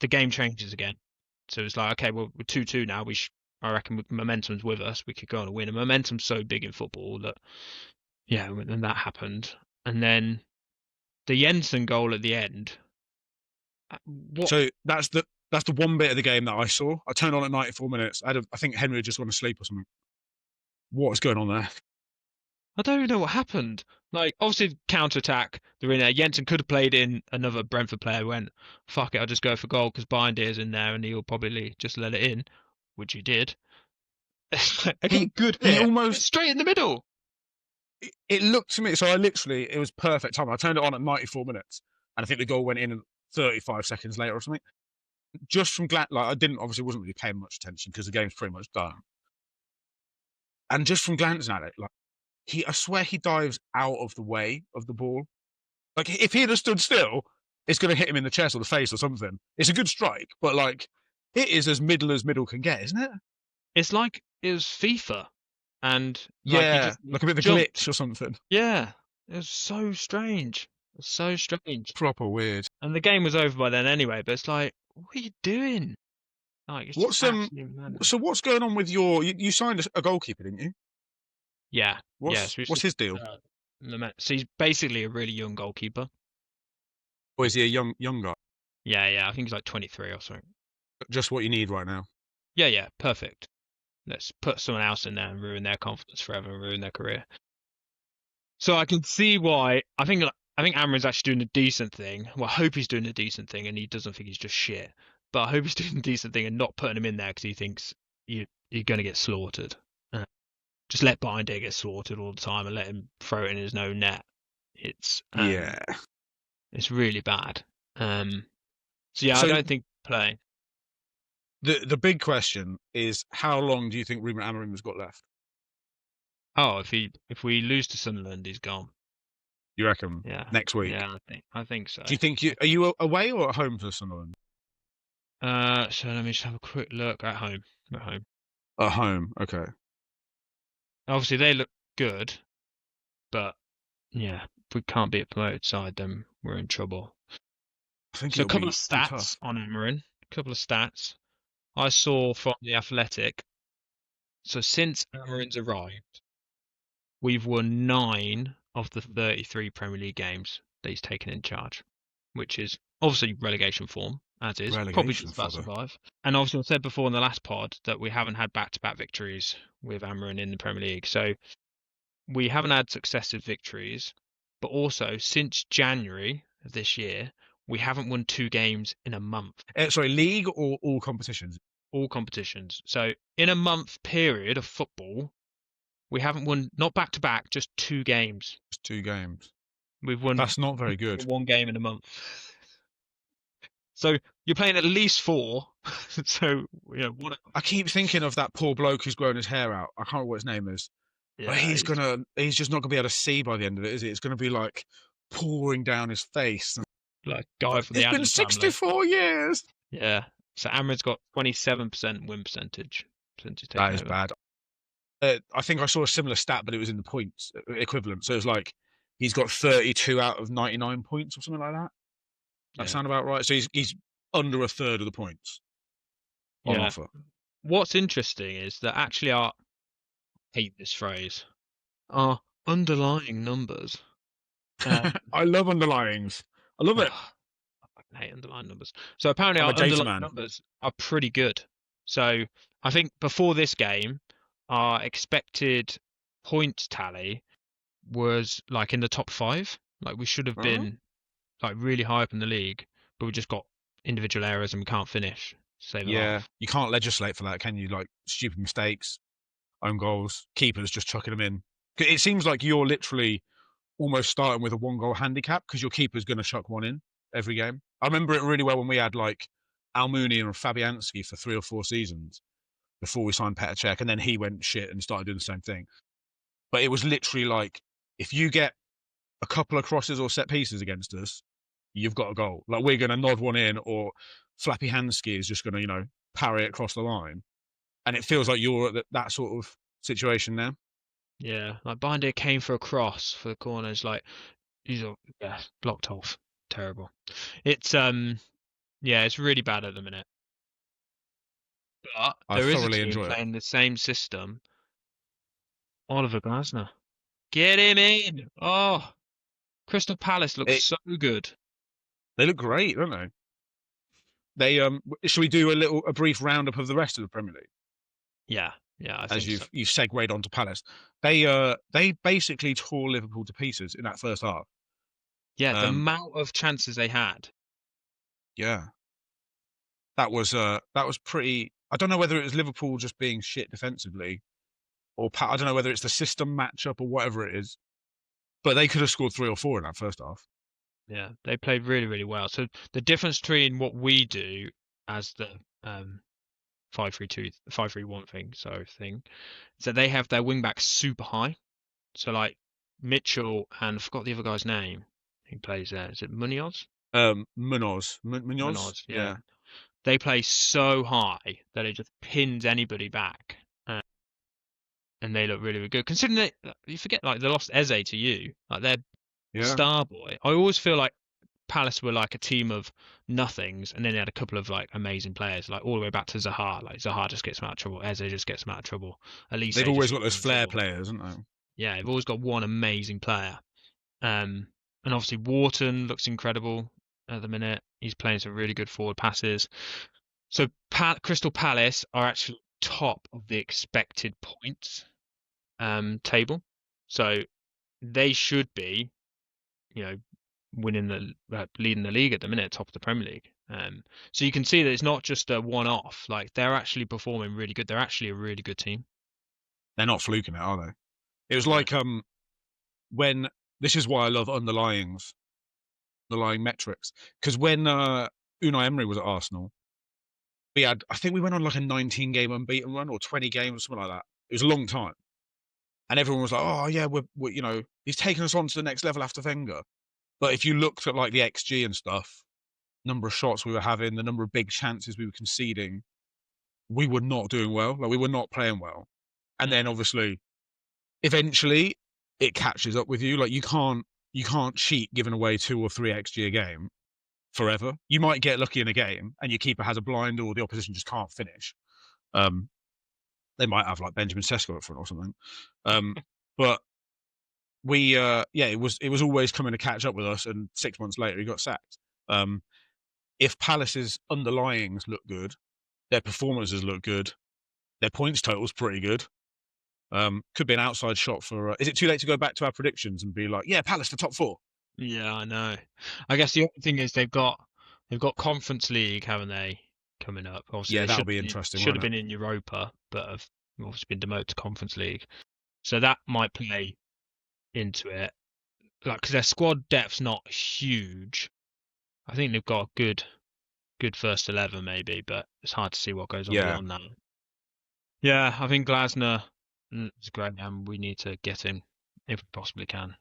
the game changes again. So it's like, okay, well, we're 2-2 now. I reckon momentum's with us. We could go on a win. And momentum's so big in football that, yeah, and that happened. And then the Jensen goal at the end. What? So that's the one bit of the game that I saw. I turned on at 94 minutes. I think Henry had just gone to sleep or something. What was going on there? I don't even know what happened. Like, obviously, counter attack. They're in there. Jensen could have played in another Brentford player. Went, fuck it, I'll just go for goal because Bindier's in there and he'll probably just let it in, which he did. Again, good He hit. almost Straight in the middle. it looked to me. So it was perfect time. I turned it on at 94 minutes, and I think the goal went in 35 seconds later or something. Just from I wasn't really paying much attention because the game's pretty much done. And just from glancing at it, like I swear he dives out of the way of the ball. Like if he had stood still, it's going to hit him in the chest or the face or something. It's a good strike, but like it is as middle can get, isn't it? It's like it was FIFA, and like Yeah, like a bit of a jumped. glitch or something. Yeah, it was so strange. It was so strange. Proper weird. And the game was over by then anyway. But it's like, what are you doing? Like, it's just What's absolutely mad. So what's going on with you signed a goalkeeper, didn't you? Yeah, What's yeah. what's his deal? So he's basically a really young goalkeeper. Or is he a young guy? Yeah. I think he's like 23 or something. Just what you need right now. Yeah. Perfect. Let's put someone else in there and ruin their confidence forever and ruin their career. So I can see why. I think Amarin's actually doing a decent thing. Well, I hope he's doing a decent thing, and he doesn't think he's just shit. But I hope he's doing a decent thing and not putting him in there because he thinks you're going to get slaughtered. Just let Binder get slaughtered all the time and let him throw it in his own net. It's it's really bad. So yeah, I don't think playing. The big question is how long do you think Ruben Amorim has got left? Oh, if we lose to Sunderland, he's gone. You reckon? Yeah. Next week? Yeah, I think so. Do you think are you away or at home for Sunderland? So let me just have a quick look at home. At home. At home, okay. Obviously, they look good, but yeah, if we can't beat a promoted side, then we're in trouble. I think so a couple of stats on Amarin. A couple of stats I saw from the Athletic. So since Amarin's arrived, we've won 9 of the 33 Premier League games that he's taken in charge, which is obviously relegation form, as is. Probably just about survive. And obviously I said before in the last pod that we haven't had back-to-back victories with Amarin in the Premier League. So we haven't had successive victories, but also since January of this year, we haven't won 2 games in a month. Sorry, league or all competitions? All competitions. So in a month period of football, we haven't won, not back to back, just 2 games. Just 2 games. We've won. That's not very good. 1 game in a month. So you're playing at least 4. So what? I keep thinking of that poor bloke who's growing his hair out. I can't remember what his name is. Yeah, but he's just not gonna be able to see by the end of it, is he? It's gonna be like pouring down his face. Like guy from the Adams family. It's been 64 years. Yeah. So Amarin's got 27% win percentage since he's taken over. That is bad. I think I saw a similar stat, but it was in the points equivalent. So it was like he's got 32 out of 99 points or something like that. That sound about right? So he's under a third of the points on offer. What's interesting is that actually I hate this phrase. Our underlying numbers. I love underlyings. I love it. I hate underlying numbers. So apparently our underlying numbers are pretty good. So I think before this game, our expected points tally was like in the top 5. Like we should have been like really high up in the league, but we just got individual errors and we can't finish. You can't legislate for that, can you? Like stupid mistakes, own goals, keepers just chucking them in. It seems like you're literally almost starting with a 1-goal handicap because your keeper's going to chuck one in every game. I remember it really well when we had like Almunia and Fabianski for 3 or 4 seasons before we signed Petr Cech, and then he went shit and started doing the same thing. But it was literally like, if you get a couple of crosses or set pieces against us, you've got a goal. Like we're going to nod one in, or Flappy Handski is just going to, parry it across the line. And it feels like you're at that sort of situation now. Yeah, like Binder came for a cross for the corners, like he's blocked off. Terrible. It's yeah, it's really bad at the minute. But I there is a thoroughly team enjoy it. playing the same system. Oliver Glasner. Get him in! Oh, Crystal Palace looks it so good. they look great, don't they? They should we do a brief roundup of the rest of the Premier League Yeah, yeah, I as think so. you've segued onto Palace? They basically tore Liverpool to pieces in that first half. Yeah, the Um, amount of chances they had. yeah, that was pretty. I don't know whether it was Liverpool just being shit defensively, or I don't know whether it's the system matchup or whatever it is. But they could have scored 3 or 4 in that first half. Yeah, they played really, really well. So the difference between what we do as the 5-3-2, 5-3-1 thing, is that they have their wing backs super high. So like Mitchell and I forgot the other guy's name who plays there. Is it Munoz? Munoz, Munoz, yeah. yeah. They play so high that it just pins anybody back, and they look really, really good. Considering that you forget, like they lost Eze to you, like their Yeah, star boy. I always feel like Palace were like a team of nothings, and then they had a couple of like amazing players, like all the way back to Zaha. Like Zaha just gets them out of trouble, Eze just gets them out of trouble, Elise they've just always gets got those them in flair trouble. players, haven't they? Yeah, they've always got one amazing player. And obviously Wharton looks incredible at the minute. He's playing some really good forward passes. So Crystal Palace are actually top of the expected points table. So they should be, you know, winning leading the league at the minute, top of the Premier League. So you can see that it's not just a one-off. Like they're actually performing really good. They're actually a really good team. They're not fluking it, are they? It was No. like when this is why I love underlying metrics, because when Unai Emery was at Arsenal, I think we went on like a 19 game unbeaten run or 20 games or something like that. It was a long time, and everyone was like, "Oh yeah, we're he's taken us on to the next level after Wenger." But if you looked at like the XG and stuff, number of shots we were having, the number of big chances we were conceding, we were not doing well. Like we were not playing well. And then Mm. obviously, eventually, it catches up with you. Like you can't cheat giving away 2 or 3 XG a game forever. You might get lucky in a game and your keeper has a blind or the opposition just can't finish. Um, they might have like Benjamin Sesko up front or something. But yeah, it was always coming to catch up with us, and 6 months later he got sacked. If Palace's underlyings look good, their performances look good, their points total's pretty good. Could be an outside shot for. Is it too late to go back to our predictions and be like, yeah, Palace for top 4? Yeah, I know. I guess the other thing is they've got Conference League, haven't they, coming up? Obviously, Yeah, they that'll be interesting, should won't have it? been in Europa, but have obviously been demoted to Conference League. So that might play into it. Like, because their squad depth's not huge. I think they've got a good first 11 maybe, but it's hard to see what goes on Yeah, beyond that. Yeah, I think Glasner is great, and we need to get him if we possibly can.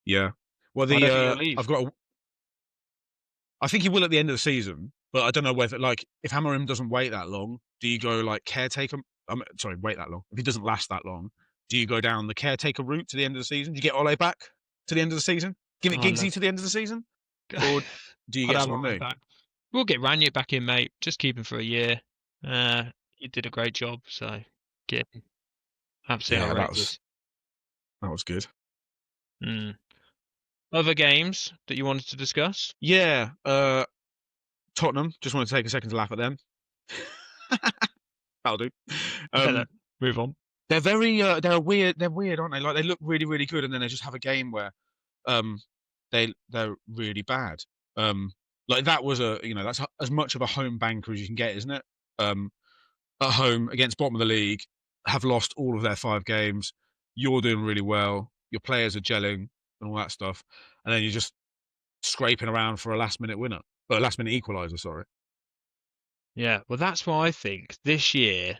yeah. Well, I don't think he'll leave. I think he will at the end of the season, but I don't know whether like if Amarim doesn't wait that long, do you go like caretaker? Sorry, wait that long. If he doesn't last that long, do you go down the caretaker route to the end of the season? Do you get Ole back to the end of the season? Give it I Giggsy love. to the end of the season, or do you I'd get have someone Ole new? back. We'll get Ranić back in, mate. Just keep him for a year. He did a great job, so get him. Absolutely Yeah, that was outrageous. that was good. Mm. Other games that you wanted to discuss? Yeah, Tottenham. Just want to take a second to laugh at them. That'll do. Yeah, Um, move on. they're weird, aren't they? Like they look really, really good, and then they just have a game where um they're really bad. Um, like that was that's as much of a home banker as you can get, isn't it? Um, at home against bottom of the league, have lost all of their 5 games. You're doing really well. Your players are gelling and all that stuff, and then you're just scraping around for a last minute winner, or a last minute equaliser. Sorry. Yeah, well, that's why I think this year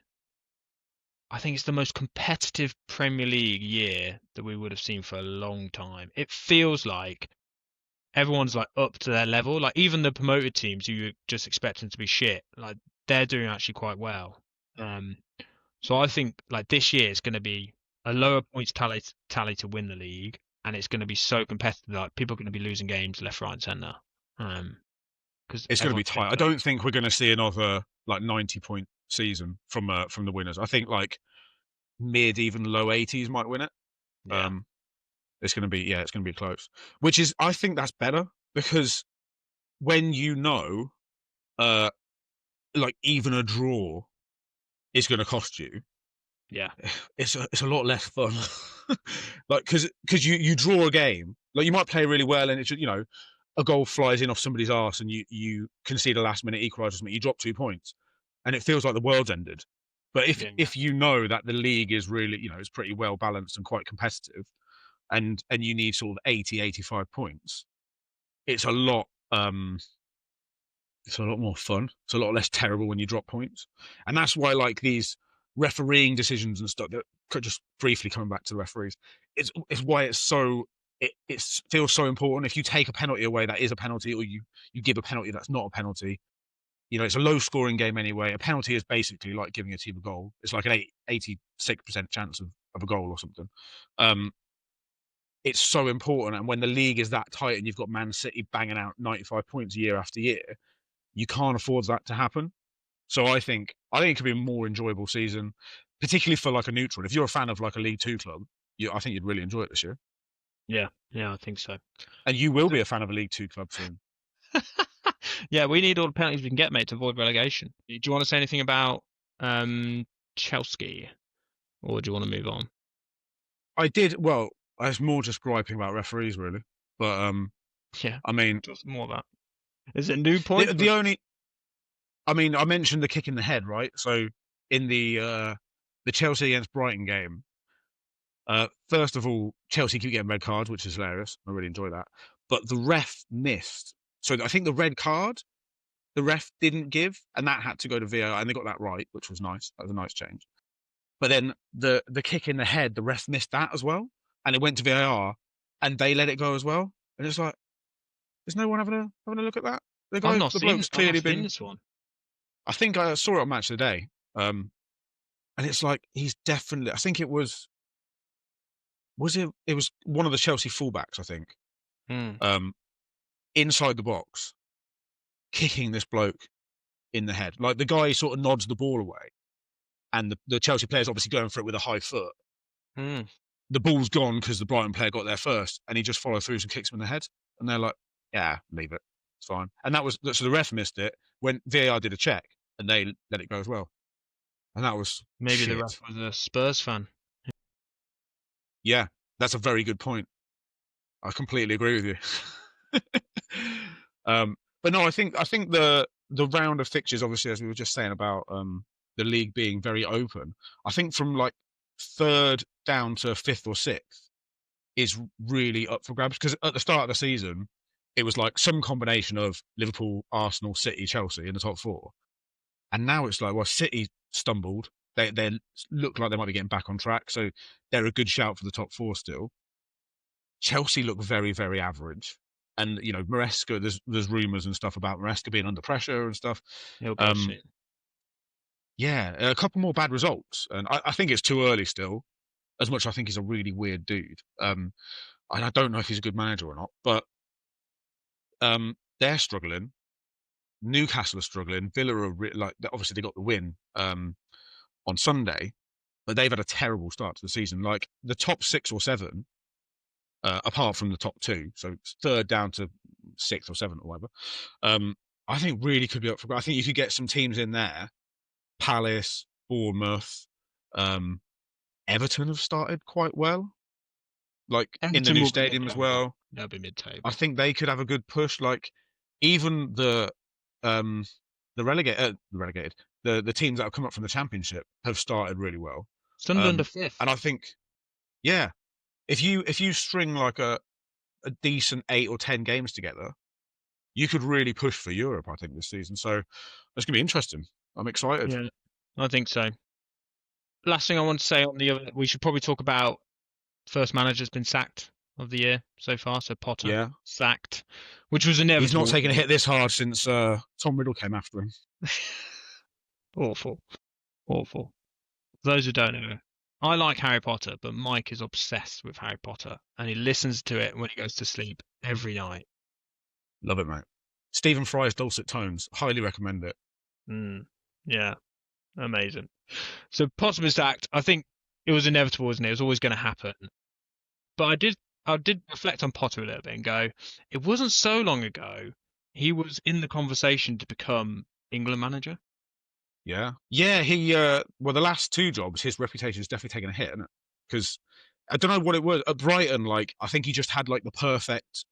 I think it's the most competitive Premier League year that we would have seen for a long time. It feels like everyone's like up to their level. Like even the promoted teams who you just expect them to be shit, like they're doing actually quite well. Um, so I think like this year is going to be a lower points tally to win the league, and it's going to be so competitive. Like people are going to be losing games left, right, and centre. Because It's going to be everyone's tight. I fitter. don't think we're going to see another like 90-point season from the winners. I think like mid, even low 80s might win it. Yeah, Um, it's going to be it's going to be close. Which is I think that's better because when uh, like even a draw is going to cost you, yeah, it's a lot less fun. Like because you draw a game, like you might play really well and it's a goal flies in off somebody's arse and you concede a last minute equaliser, you drop 2 points, and it feels like the world's ended. But if yeah, if you know that the league is really it's pretty well balanced and quite competitive, and you need sort of 80-85 points, it's a lot it's a lot more fun. It's a lot less terrible when you drop points, and that's why like these refereeing decisions and stuff. That just briefly coming back to the referees, it's why it's so it feels so important. If you take a penalty away, that is a penalty, or you give a penalty that's not a penalty. It's a low scoring game anyway. A penalty is basically like giving a team a goal. It's like an 86% chance of a goal or something. Um, it's so important, and when the league is that tight and you've got Man City banging out 95 points year after year, you can't afford that to happen. So I think it could be a more enjoyable season, particularly for like a neutral. If you're a fan of like a League Two club, I think you'd really enjoy it this year. yeah, yeah. I think so. And you will be a fan of a League Two club soon. Yeah, we need all the penalties we can get, mate, to avoid relegation. Do you want to say anything about um Chelsea, or do you want to move on? I did well. I was more just griping about referees, really. But Yeah, I mean, just more of that. Is it new the points? the only, I mean, I mentioned the kick in the head, right? So in the Chelsea against Brighton game, first of all, Chelsea keep getting red cards, which is hilarious. I really enjoy that. But the ref missed. So I think the red card the ref didn't give, and that had to go to VAR, and they got that right, which was nice. That was a nice change. But then the kick in the head, the ref missed that as well, and it went to VAR, and they let it go as well. And it's like, is no one having a look at that? The bloke's I've not clearly seen been. this one. I think I saw it on Match of the Day, and it's like he's definitely. I think it was. Was it? It was one of the Chelsea fullbacks, I think, Hmm. um, inside the box, kicking this bloke in the head. Like the guy sort of nods the ball away, and the Chelsea player's obviously going for it with a high foot. Hmm. The ball's gone because the Brighton player got there first, and he just followed through and kicks him in the head. And they're like, "Yeah, leave it, it's fine." And that was so the ref missed it when VAR did a check, and they let it go as well. And that was Maybe the ref shit. was a Spurs fan. Yeah, that's a very good point. I completely agree with you. But no, I think the round of fixtures, obviously, as we were just saying about the league being very open. I think from like third down to fifth or sixth is really up for grabs because at the start of the season, it was like some combination of Liverpool, Arsenal, City, Chelsea in the top four, and now it's like, well, City stumbled. They look like they might be getting back on track, so they're a good shout for the top four still. Chelsea look very, very average. And Maresca, there's rumours and stuff about Maresca being under pressure and stuff. He'll go Um, soon. yeah, a couple more bad results, and I think it's too early still. As much as I think he's a really weird dude, and I don't know if he's a good manager or not. But they're struggling. Newcastle are struggling. Villa are like obviously they got the win on Sunday, but they've had a terrible start to the season. Like the top 6 or 7 apart from the top two, so third down to sixth or seventh or whatever. I think really could be up for. I think you could get some teams in there. Palace, Bournemouth, um, Everton have started quite well, like in the Everton new will be stadium as mid-table. well. They'll be I mid-table. think they could have a good push. Like even um, the relegated, the teams that have come up from the championship have started really well. Sunderland are fifth. And I think, yeah, if you string like a decent 8 or 10 games together, you could really push for Europe, I think, this season. So it's going to be interesting. I'm excited. Yeah, I think so. last thing I want to say on the other, we should probably talk about first manager's been sacked of the year so far. So Potter Yeah. sacked, which was He's not inevitable. taken a hit this hard since Tom Riddle came after him. Awful, awful. For those who don't know, I like Harry Potter, but Mike is obsessed with Harry Potter, and he listens to it when he goes to sleep every night. Love it, mate. Stephen Fry's dulcet tones. Highly recommend it. Yeah, amazing. So Potter was sacked. I think it was inevitable, wasn't it? It was always going to happen. But I did reflect on Potter a little bit and go, it wasn't so long ago he was in the conversation to become England manager. Yeah. Yeah, well, the last two jobs, his reputation's definitely taken a hit, isn't it? Because I don't know what it was. At Brighton, like, I think he just had, like, the perfect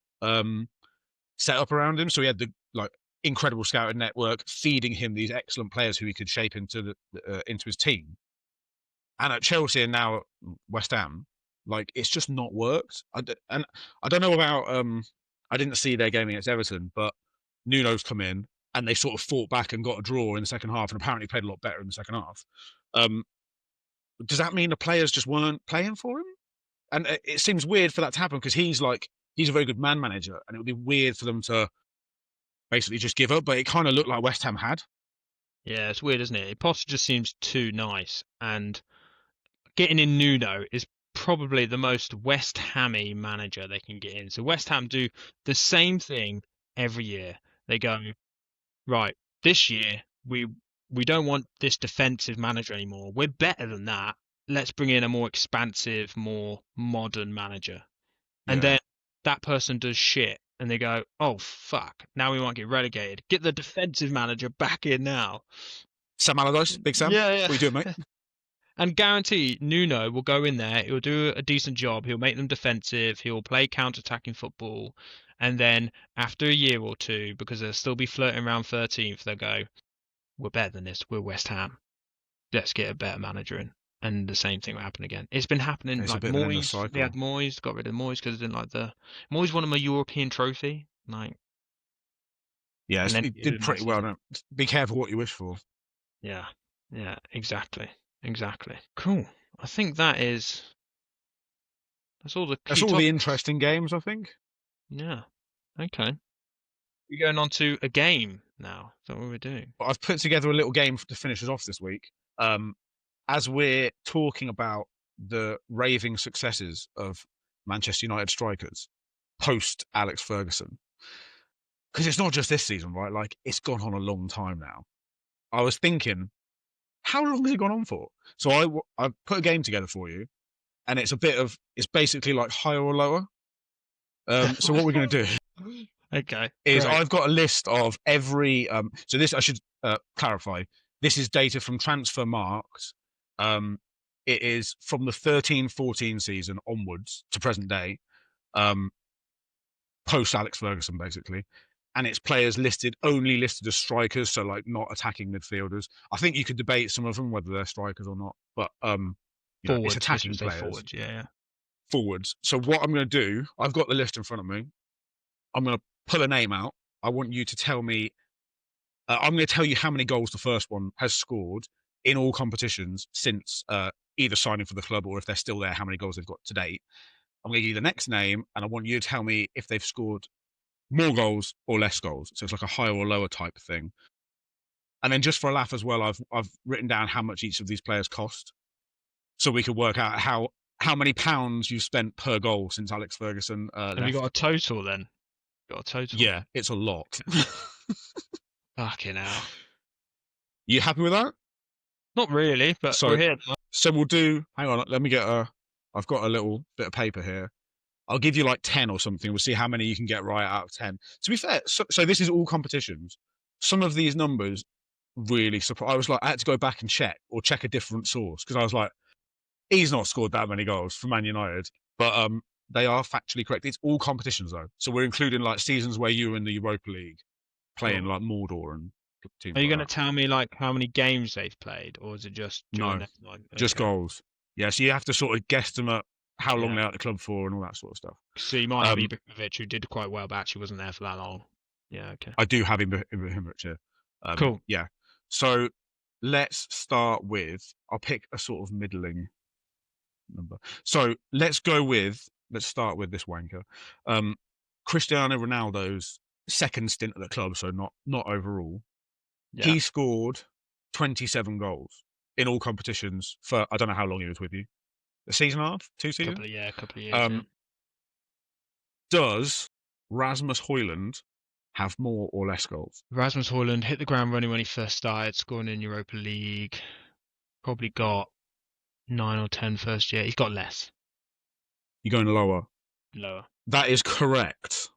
setup around him. So he had the, like, incredible scouting network feeding him these excellent players who he could shape into his team. And at Chelsea and now at West Ham, like, it's just not worked. And I don't know about I didn't see their game against Everton, but Nuno's come in and they sort of fought back and got a draw in the second half and apparently played a lot better in the second half. Does that mean the players just weren't playing for him? And it seems weird for that to happen because he's a very good man manager, and it would be weird for them to basically just give up. But it kind of looked like West Ham had. Yeah, it's weird, isn't it? Potter just seems too nice, and getting in Nuno is probably the most West Hammy manager they can get in. So West Ham do the same thing every year. They go, right, this year we don't want this defensive manager anymore. We're better than that. Let's bring in a more expansive, more modern manager. And Yeah. then that person does shit and they go, oh fuck, now we might get relegated. Get the defensive manager back in now. Sam Allardyce, Big Sam. Yeah, yeah. What are you doing, mate? And guarantee Nuno will go in there, he'll do a decent job, he'll make them defensive, he'll play counter-attacking football, and then after a year or two, because they'll still be flirting around 13th, they'll go, we're better than this, we're West Ham. Let's get a better manager in. And the same thing will happen again. It's been happening. It's like a bit of an endless Moyes, cycle. they had Moyes, got rid of Moyes because they didn't like the Moyes won him a European trophy. Like, Yeah, and then he did pretty well. Don't be careful what you wish for. Yeah, yeah, exactly, exactly. Cool. I think that's all the. That's key all the topics. interesting games, I think. Yeah. Okay. We're going on to a game now. Is that what we're doing? But I've put together a little game to finish us off this week. As we're talking about the raving successes of Manchester United strikers post Alex Ferguson, because it's not just this season, right? Like, it's gone on a long time now. I was thinking, how long has it gone on for? So I put a game together for you, and it's basically like higher or lower. So what we're going to do Okay. is Great. I've got a list of every. So this I should clarify. This is data from Transfer Markt. It is from the 13-14 season onwards to present day, post Alex Ferguson basically, and it's players only listed as strikers, so like not attacking midfielders. I think you could debate some of them whether they're strikers or not, but it's attacking players. Forwards, yeah. Forwards. So what I'm going to do, I've got the list in front of me. I'm going to pull a name out. I want you to tell me. I'm going to tell you how many goals the first one has scored in all competitions since either signing for the club or if they're still there, how many goals they've got to date. I'm going to give you the next name, and I want you to tell me if they've scored more goals or less goals. So it's like a higher or lower type thing. And then just for a laugh as well, I've written down how much each of these players cost, so we could work out how many pounds you've spent per goal since Alex Ferguson left. Have you got a total then? Got a total? Yeah, it's a lot. Fucking hell. You happy with that? Not really, but we're here. So we'll do. Hang on, let me get I've got a little bit of paper here. I'll give you like 10 or something. We'll see how many you can get right out of 10. To be fair, so this is all competitions. Some of these numbers really surprised. I was like, I had to go back and check a different source because I was like, he's not scored that many goals for Man United. But they are factually correct. It's all competitions though. So we're including like seasons where you were in the Europa League playing like Mordor and teams. Are you going to tell me like how many games they've played, or is it just just goals? Yeah, so you have to sort of guesstimate how long they're at the club for and all that sort of stuff. So you might have Ibrahimovic, who did quite well, but actually wasn't there for that long. Yeah, okay. I do have Ibrahimovic here. Cool. Yeah. So let's start with. I'll pick a sort of middling number. So let's start with this wanker. Cristiano Ronaldo's second stint at the club, so not overall. Yeah. He scored 27 goals in all competitions for I don't know how long he was with you. A season and a half? 2 seasons? A couple of years. Yeah. Does Rasmus Højlund have more or less goals? Rasmus Højlund hit the ground running when he first started, scoring in Europa League. Probably got 9 or 10 first year. He's got less. You're going lower. Lower. That is correct.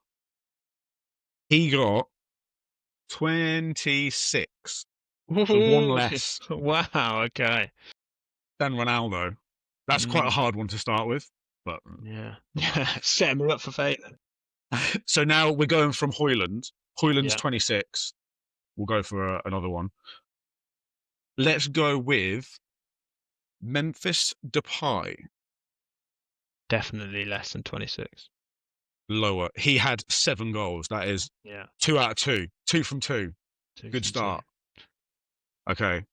He got 26. So one less. Wow, okay. Than Ronaldo. That's quite a hard one to start with. But yeah. Setting me up for fate then. So now we're going from Højlund. Højlund's 26. We'll go for another one. Let's go with Memphis Depay. Definitely less than 26. Lower. He had 7 goals. That is 2 out of 2. 2 from 2. Good start. 2. Okay.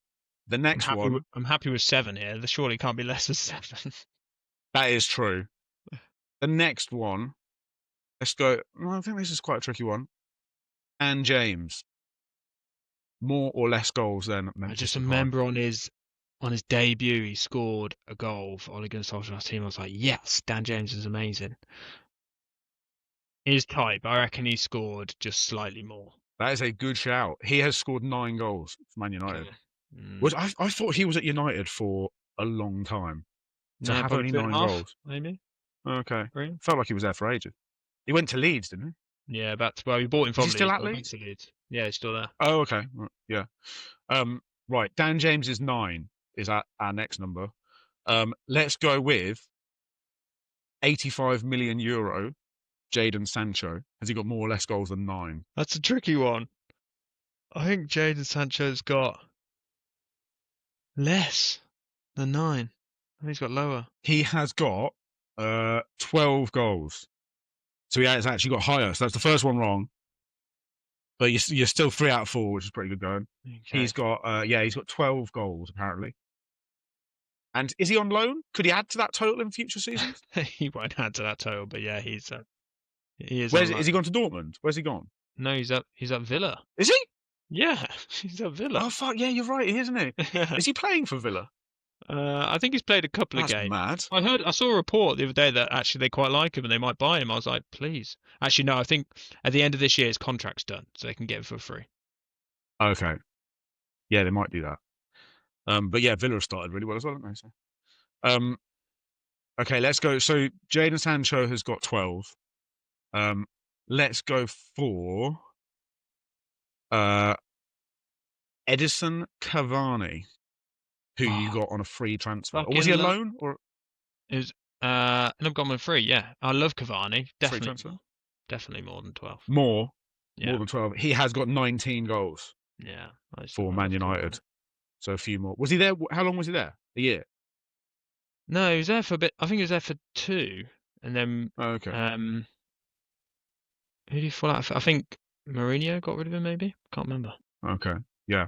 The next one. I'm happy with 7 here. There surely can't be less than 7. That is true. The next one. Let's go. I think this is quite a tricky one. And James. More or less goals than Memphis I just Depay. remember on his debut, he scored a goal for Ole Gunnar Solskjaer's team. I was like, yes, Dan James is amazing. His type, I reckon he scored just slightly more. That is a good shout. He has scored 9 goals for Man United. I thought he was at United for a long time. To have only 9 goals. Maybe. Okay. Felt like he was there for ages. He went to Leeds, didn't he? Yeah, we bought him from Leeds. Is he still at Leeds? Yeah, he's still there. Oh, okay. Yeah. Right. Dan James is 9 is our next number. Let's go with 85 million euro. Jadon Sancho. Has he got more or less goals than 9? That's a tricky one. I think Jadon Sancho's got less than 9. I think he's got lower. He has got 12 goals. So he has actually got higher. So that's the first one wrong. But you're still 3 out of 4, which is pretty good going. Okay. He's got he's got 12 goals apparently. And is he on loan? Could he add to that total in future seasons? He won't add to that total, but yeah, he is. Is he gone to Dortmund? Where's he gone? No, he's at Villa. Is he? Yeah, he's at Villa. Oh fuck yeah, you're right, isn't he? Is he playing for Villa? I think he's played a couple of games. Mad. I saw a report the other day that actually they quite like him and they might buy him. I was like, please. Actually, no. I think at the end of this year his contract's done, so they can get him for free. Okay. Yeah, they might do that. But yeah, Villa have started really well as well, haven't they? So, okay, let's go. So Jadon Sancho has got 12. Let's go for Edison Cavani, who you got on a free transfer. Or was he a loan? Or it was I've got him on free, yeah. I love Cavani. Definitely. Free transfer? Definitely more than 12. More than 12. He has got 19 goals. Yeah. For Man United. So a few more. Was he there? How long was he there? A year? No, he was there for a bit. I think he was there for 2. And then okay. Who did he fall out for? I think Mourinho got rid of him, maybe? Can't remember. Okay. Yeah.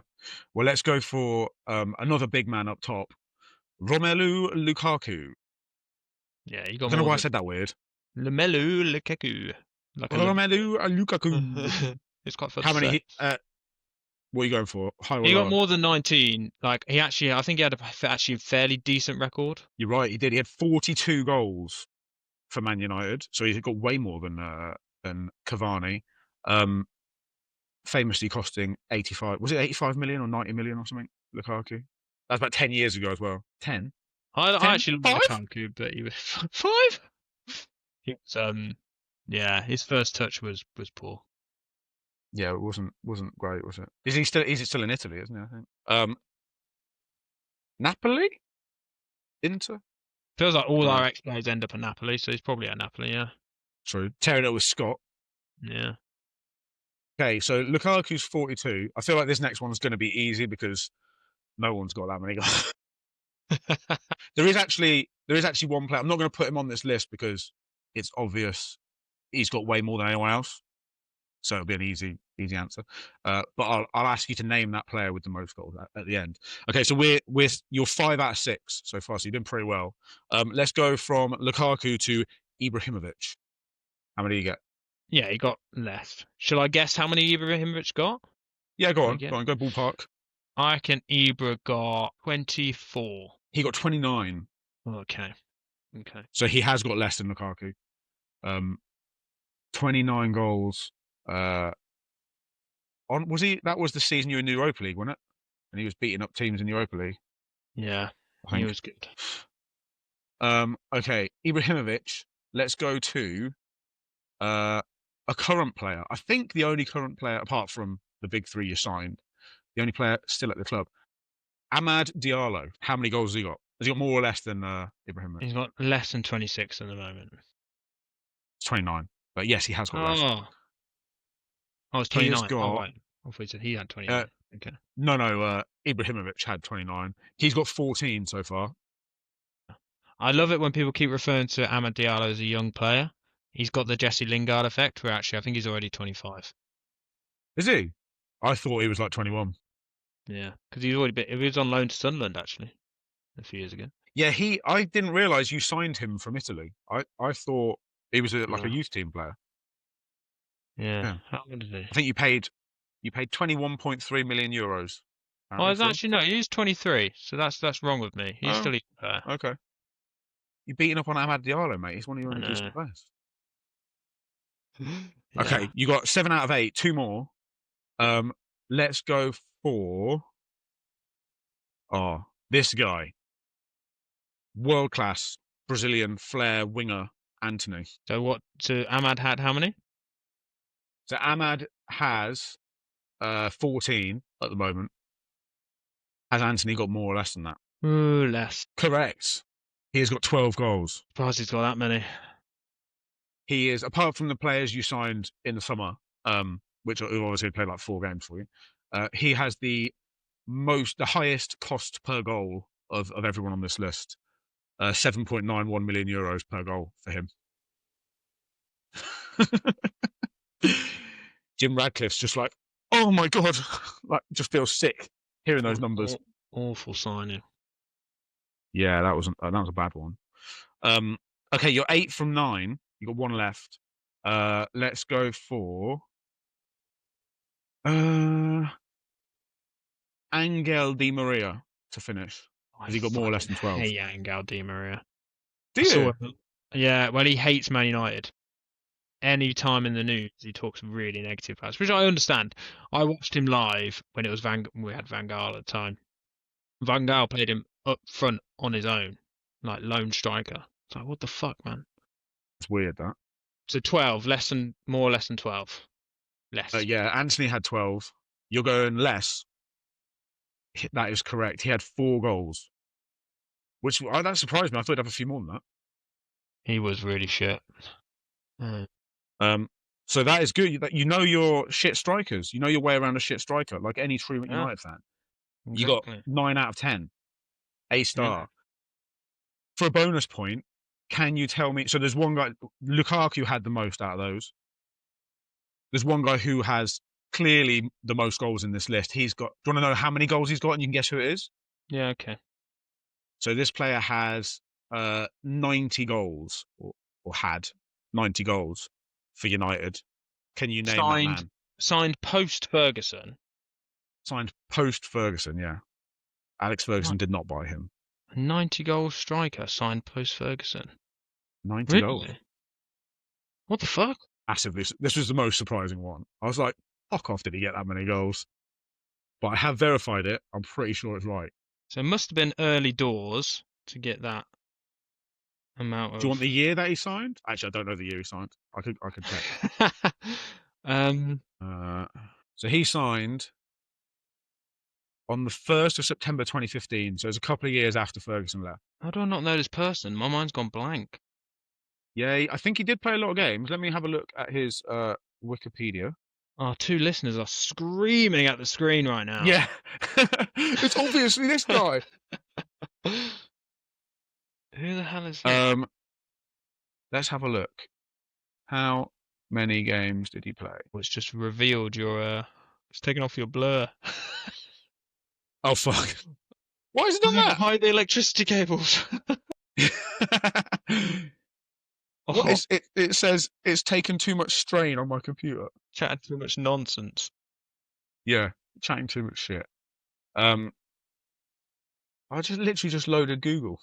Well, let's go for another big man up top. Romelu Lukaku. Yeah, you got. I don't know why I said that weird. Romelu Lukaku. Romelu Lukaku. It's quite fun. How many? What are you going for? High or he lower? got more than 19. Like I think he had a fairly decent record. You're right. He did. He had 42 goals for Man United, so he's got way more than Cavani. Famously costing 85. Was it 85 million or 90 million or something? Lukaku. That's about 10 years ago as well. 10. I actually love Lukaku, but he was 5. He was, yeah, his first touch was poor. Yeah, it wasn't great, was it? Is he still in Italy, isn't he? I think. Napoli? Inter? Feels like all our ex-players end up at Napoli, so he's probably at Napoli, yeah. True. Tearing it with Scott. Yeah. Okay, so Lukaku's 42. I feel like this next one's going to be easy because no one's got that many goals. There is actually one player. I'm not going to put him on this list because it's obvious he's got way more than anyone else. So it'll be an easy Easy answer. But I'll ask you to name that player with the most goals at the end. Okay, so you're 5 out of 6 so far, so you've done pretty well. Let's go from Lukaku to Ibrahimovic. How many do you get? Yeah, he got less. Shall I guess how many Ibrahimovic got? Yeah, go Can I on, guess? go ballpark. I reckon Ibra got 24. He got 29, Okay. Okay. so he has got less than Lukaku. 29 goals. Was he? That was the season you were in the Europa League, wasn't it? And he was beating up teams in the Europa League, Yeah, I he think. was good. Okay, Ibrahimovic. Let's go to a current player. I think the only current player, apart from the big three you signed, the only player still at the club. Amad Diallo. How many goals has he got? Has he got more or less than Ibrahimovic? He's got less than 26 at the moment. It's 29. But yes, he has got less. Oh, I was He has 29. Oh, got right. I thought he said he had uh, 29. Okay. no. Ibrahimovic had 29. He's got 14 so far. I love it when people keep referring to Amad Diallo as a young player. He's got the Jesse Lingard effect, where actually I think he's already 25. Is he? I thought he was like 21. Yeah, because he's already been. He was on loan to Sunderland actually a few years ago. Yeah, I didn't realise you signed him from Italy. I thought he was like a Yeah. youth team player. Yeah. Yeah. How old is he? I think you paid 21.3 million euros. Oh, Apparently it's for him. actually no. He's 23, so that's wrong with me. He's Oh, still a player. okay. You're beating up on Amad Diallo, mate. He's one of your I only decent know. players. Yeah. Okay, you got 7 out of 8, 2 more. Let's go for this guy. World class Brazilian flair winger Anthony. So what? So Ahmad had how many? So Ahmad has 14 at the moment. Has Anthony got more or less than that? Ooh, less. Correct. He has got 12 goals. Surprised he's got that many. He is, apart from the players you signed in the summer, which obviously played like 4 games for you, he has the highest cost per goal of everyone on this list. 7.91 million euros per goal for him. Jim Radcliffe's just like, oh my god, like just feels sick hearing those numbers. Awful signing. Yeah, that was a bad one. Okay, you're 8 from 9. You got 1 left. Let's go for Angel Di Maria to finish. Has he got more or less than 12? Hey, Angel Di Maria. Do you? Yeah, well, he hates Man United. Any time in the news, he talks really negative about us, which I understand. I watched him live when it was we had Van Gaal at the time. Van Gaal played him up front on his own, like lone striker. It's like, what the fuck, man? It's weird that. So 12, more or less than 12. Less. Yeah, Anthony had 12. You're going less. That is correct. He had 4 goals, which that surprised me. I thought he'd have a few more than that. He was really shit. So that is good. You know your shit strikers. You know your way around a shit striker, like any true United fan. Exactly. You got 9 out of 10, A star. Yeah. For a bonus point, can you tell me? So there's one guy, Lukaku had the most out of those. There's one guy who has clearly the most goals in this list. He's got. Do you want to know how many goals he's got, and you can guess who it is? Yeah. Okay. So this player has 90 goals, or had 90 goals for United. Can you name that man? Signed post Ferguson. Signed post Ferguson, yeah. Alex Ferguson did not buy him. 90-goal striker signed post Ferguson. 90 goals. What the fuck? Massively. This was the most surprising one. I was like, fuck off, did he get that many goals? But I have verified it. I'm pretty sure it's right. So it must have been early doors to get that amount of. Do you want the year that he signed? Actually, I don't know the year he signed. I could check. So he signed on the 1st of September 2015. So it's a couple of years after Ferguson left. How do I not know this person? My mind's gone blank. Yeah, I think he did play a lot of games. Let me have a look at his Wikipedia. Our 2 listeners are screaming at the screen right now. Yeah. It's obviously this guy. Who the hell is that? Let's have a look. How many games did he play? Well, it's just revealed your. It's taken off your blur. Oh fuck! Why has it done that? Hide the electricity cables. What Oh, is it? It says it's taken too much strain on my computer. chatting too much nonsense. Yeah, chatting too much shit. I just literally just loaded Google.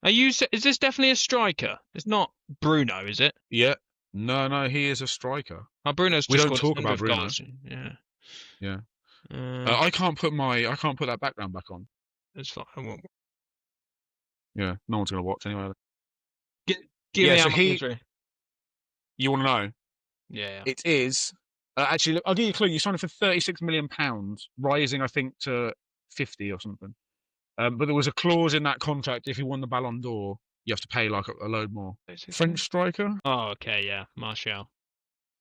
Is this definitely a striker? It's not Bruno, is it? Yeah, no, he is a striker. Oh, Bruno's We just don't got talk number about of Bruno. goals. Yeah. Yeah, Uh, I can't put that background back on. it's fine. I won't. Yeah, no one's gonna watch anyway. Give Yeah, me so how much injury. you want to know? Yeah. It is actually. Look, I'll give you a clue. You signed it for £36 million, rising I think to 50 or something. But there was a clause in that contract: if you won the Ballon d'Or, you have to pay like a load more. French striker Oh, okay. Yeah. Martial.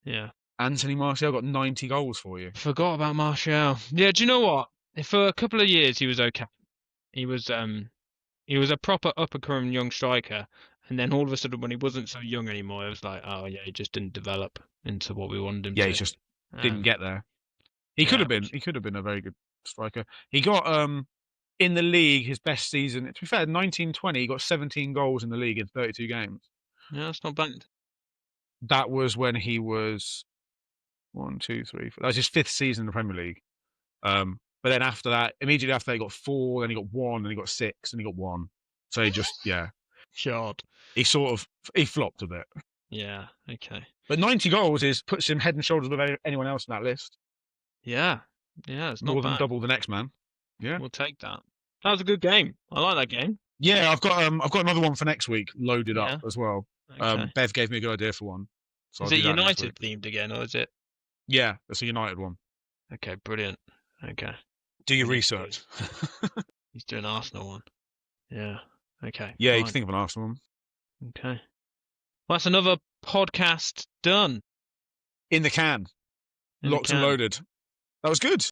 Yeah. Anthony Martial got 90 goals for you. Forgot about Martial. Yeah. Do you know what? For a couple of years, he was okay. He was a proper upper current young striker, and then all of a sudden, when he wasn't so young anymore, it was like, oh yeah, he just didn't develop into what we wanted him Yeah, to. he just didn't get there. He yeah, could have been. He could have been a very good striker. He got in the league his best season. To be fair, 1920, he got 17 goals in the league in 32 games. Yeah, that's not bad. That was when he was 1, 2, 3, 4. That was his 5th season in the Premier League. But then after that, immediately after that, he got 4, then he got 1, then he got 6, and he got 1. So he just, yeah. God. He flopped a bit. Yeah. Okay. But 90 goals puts him head and shoulders above anyone else in that list. Yeah. Yeah, it's More not than bad. double the next man. Yeah. We'll take that. That was a good game. I like that game. Yeah, I've got another one for next week loaded up as well. Okay. Bev gave me a good idea for one. So Is I'll it do that next United week. themed again, or is it? Yeah, it's a United one. Okay, brilliant. Okay. Do your research. He's doing Arsenal one. Yeah. Okay. Yeah, fine. you can think of an Arsenal one. Okay. Well, that's another podcast done. In the can. Locked and loaded. That was good.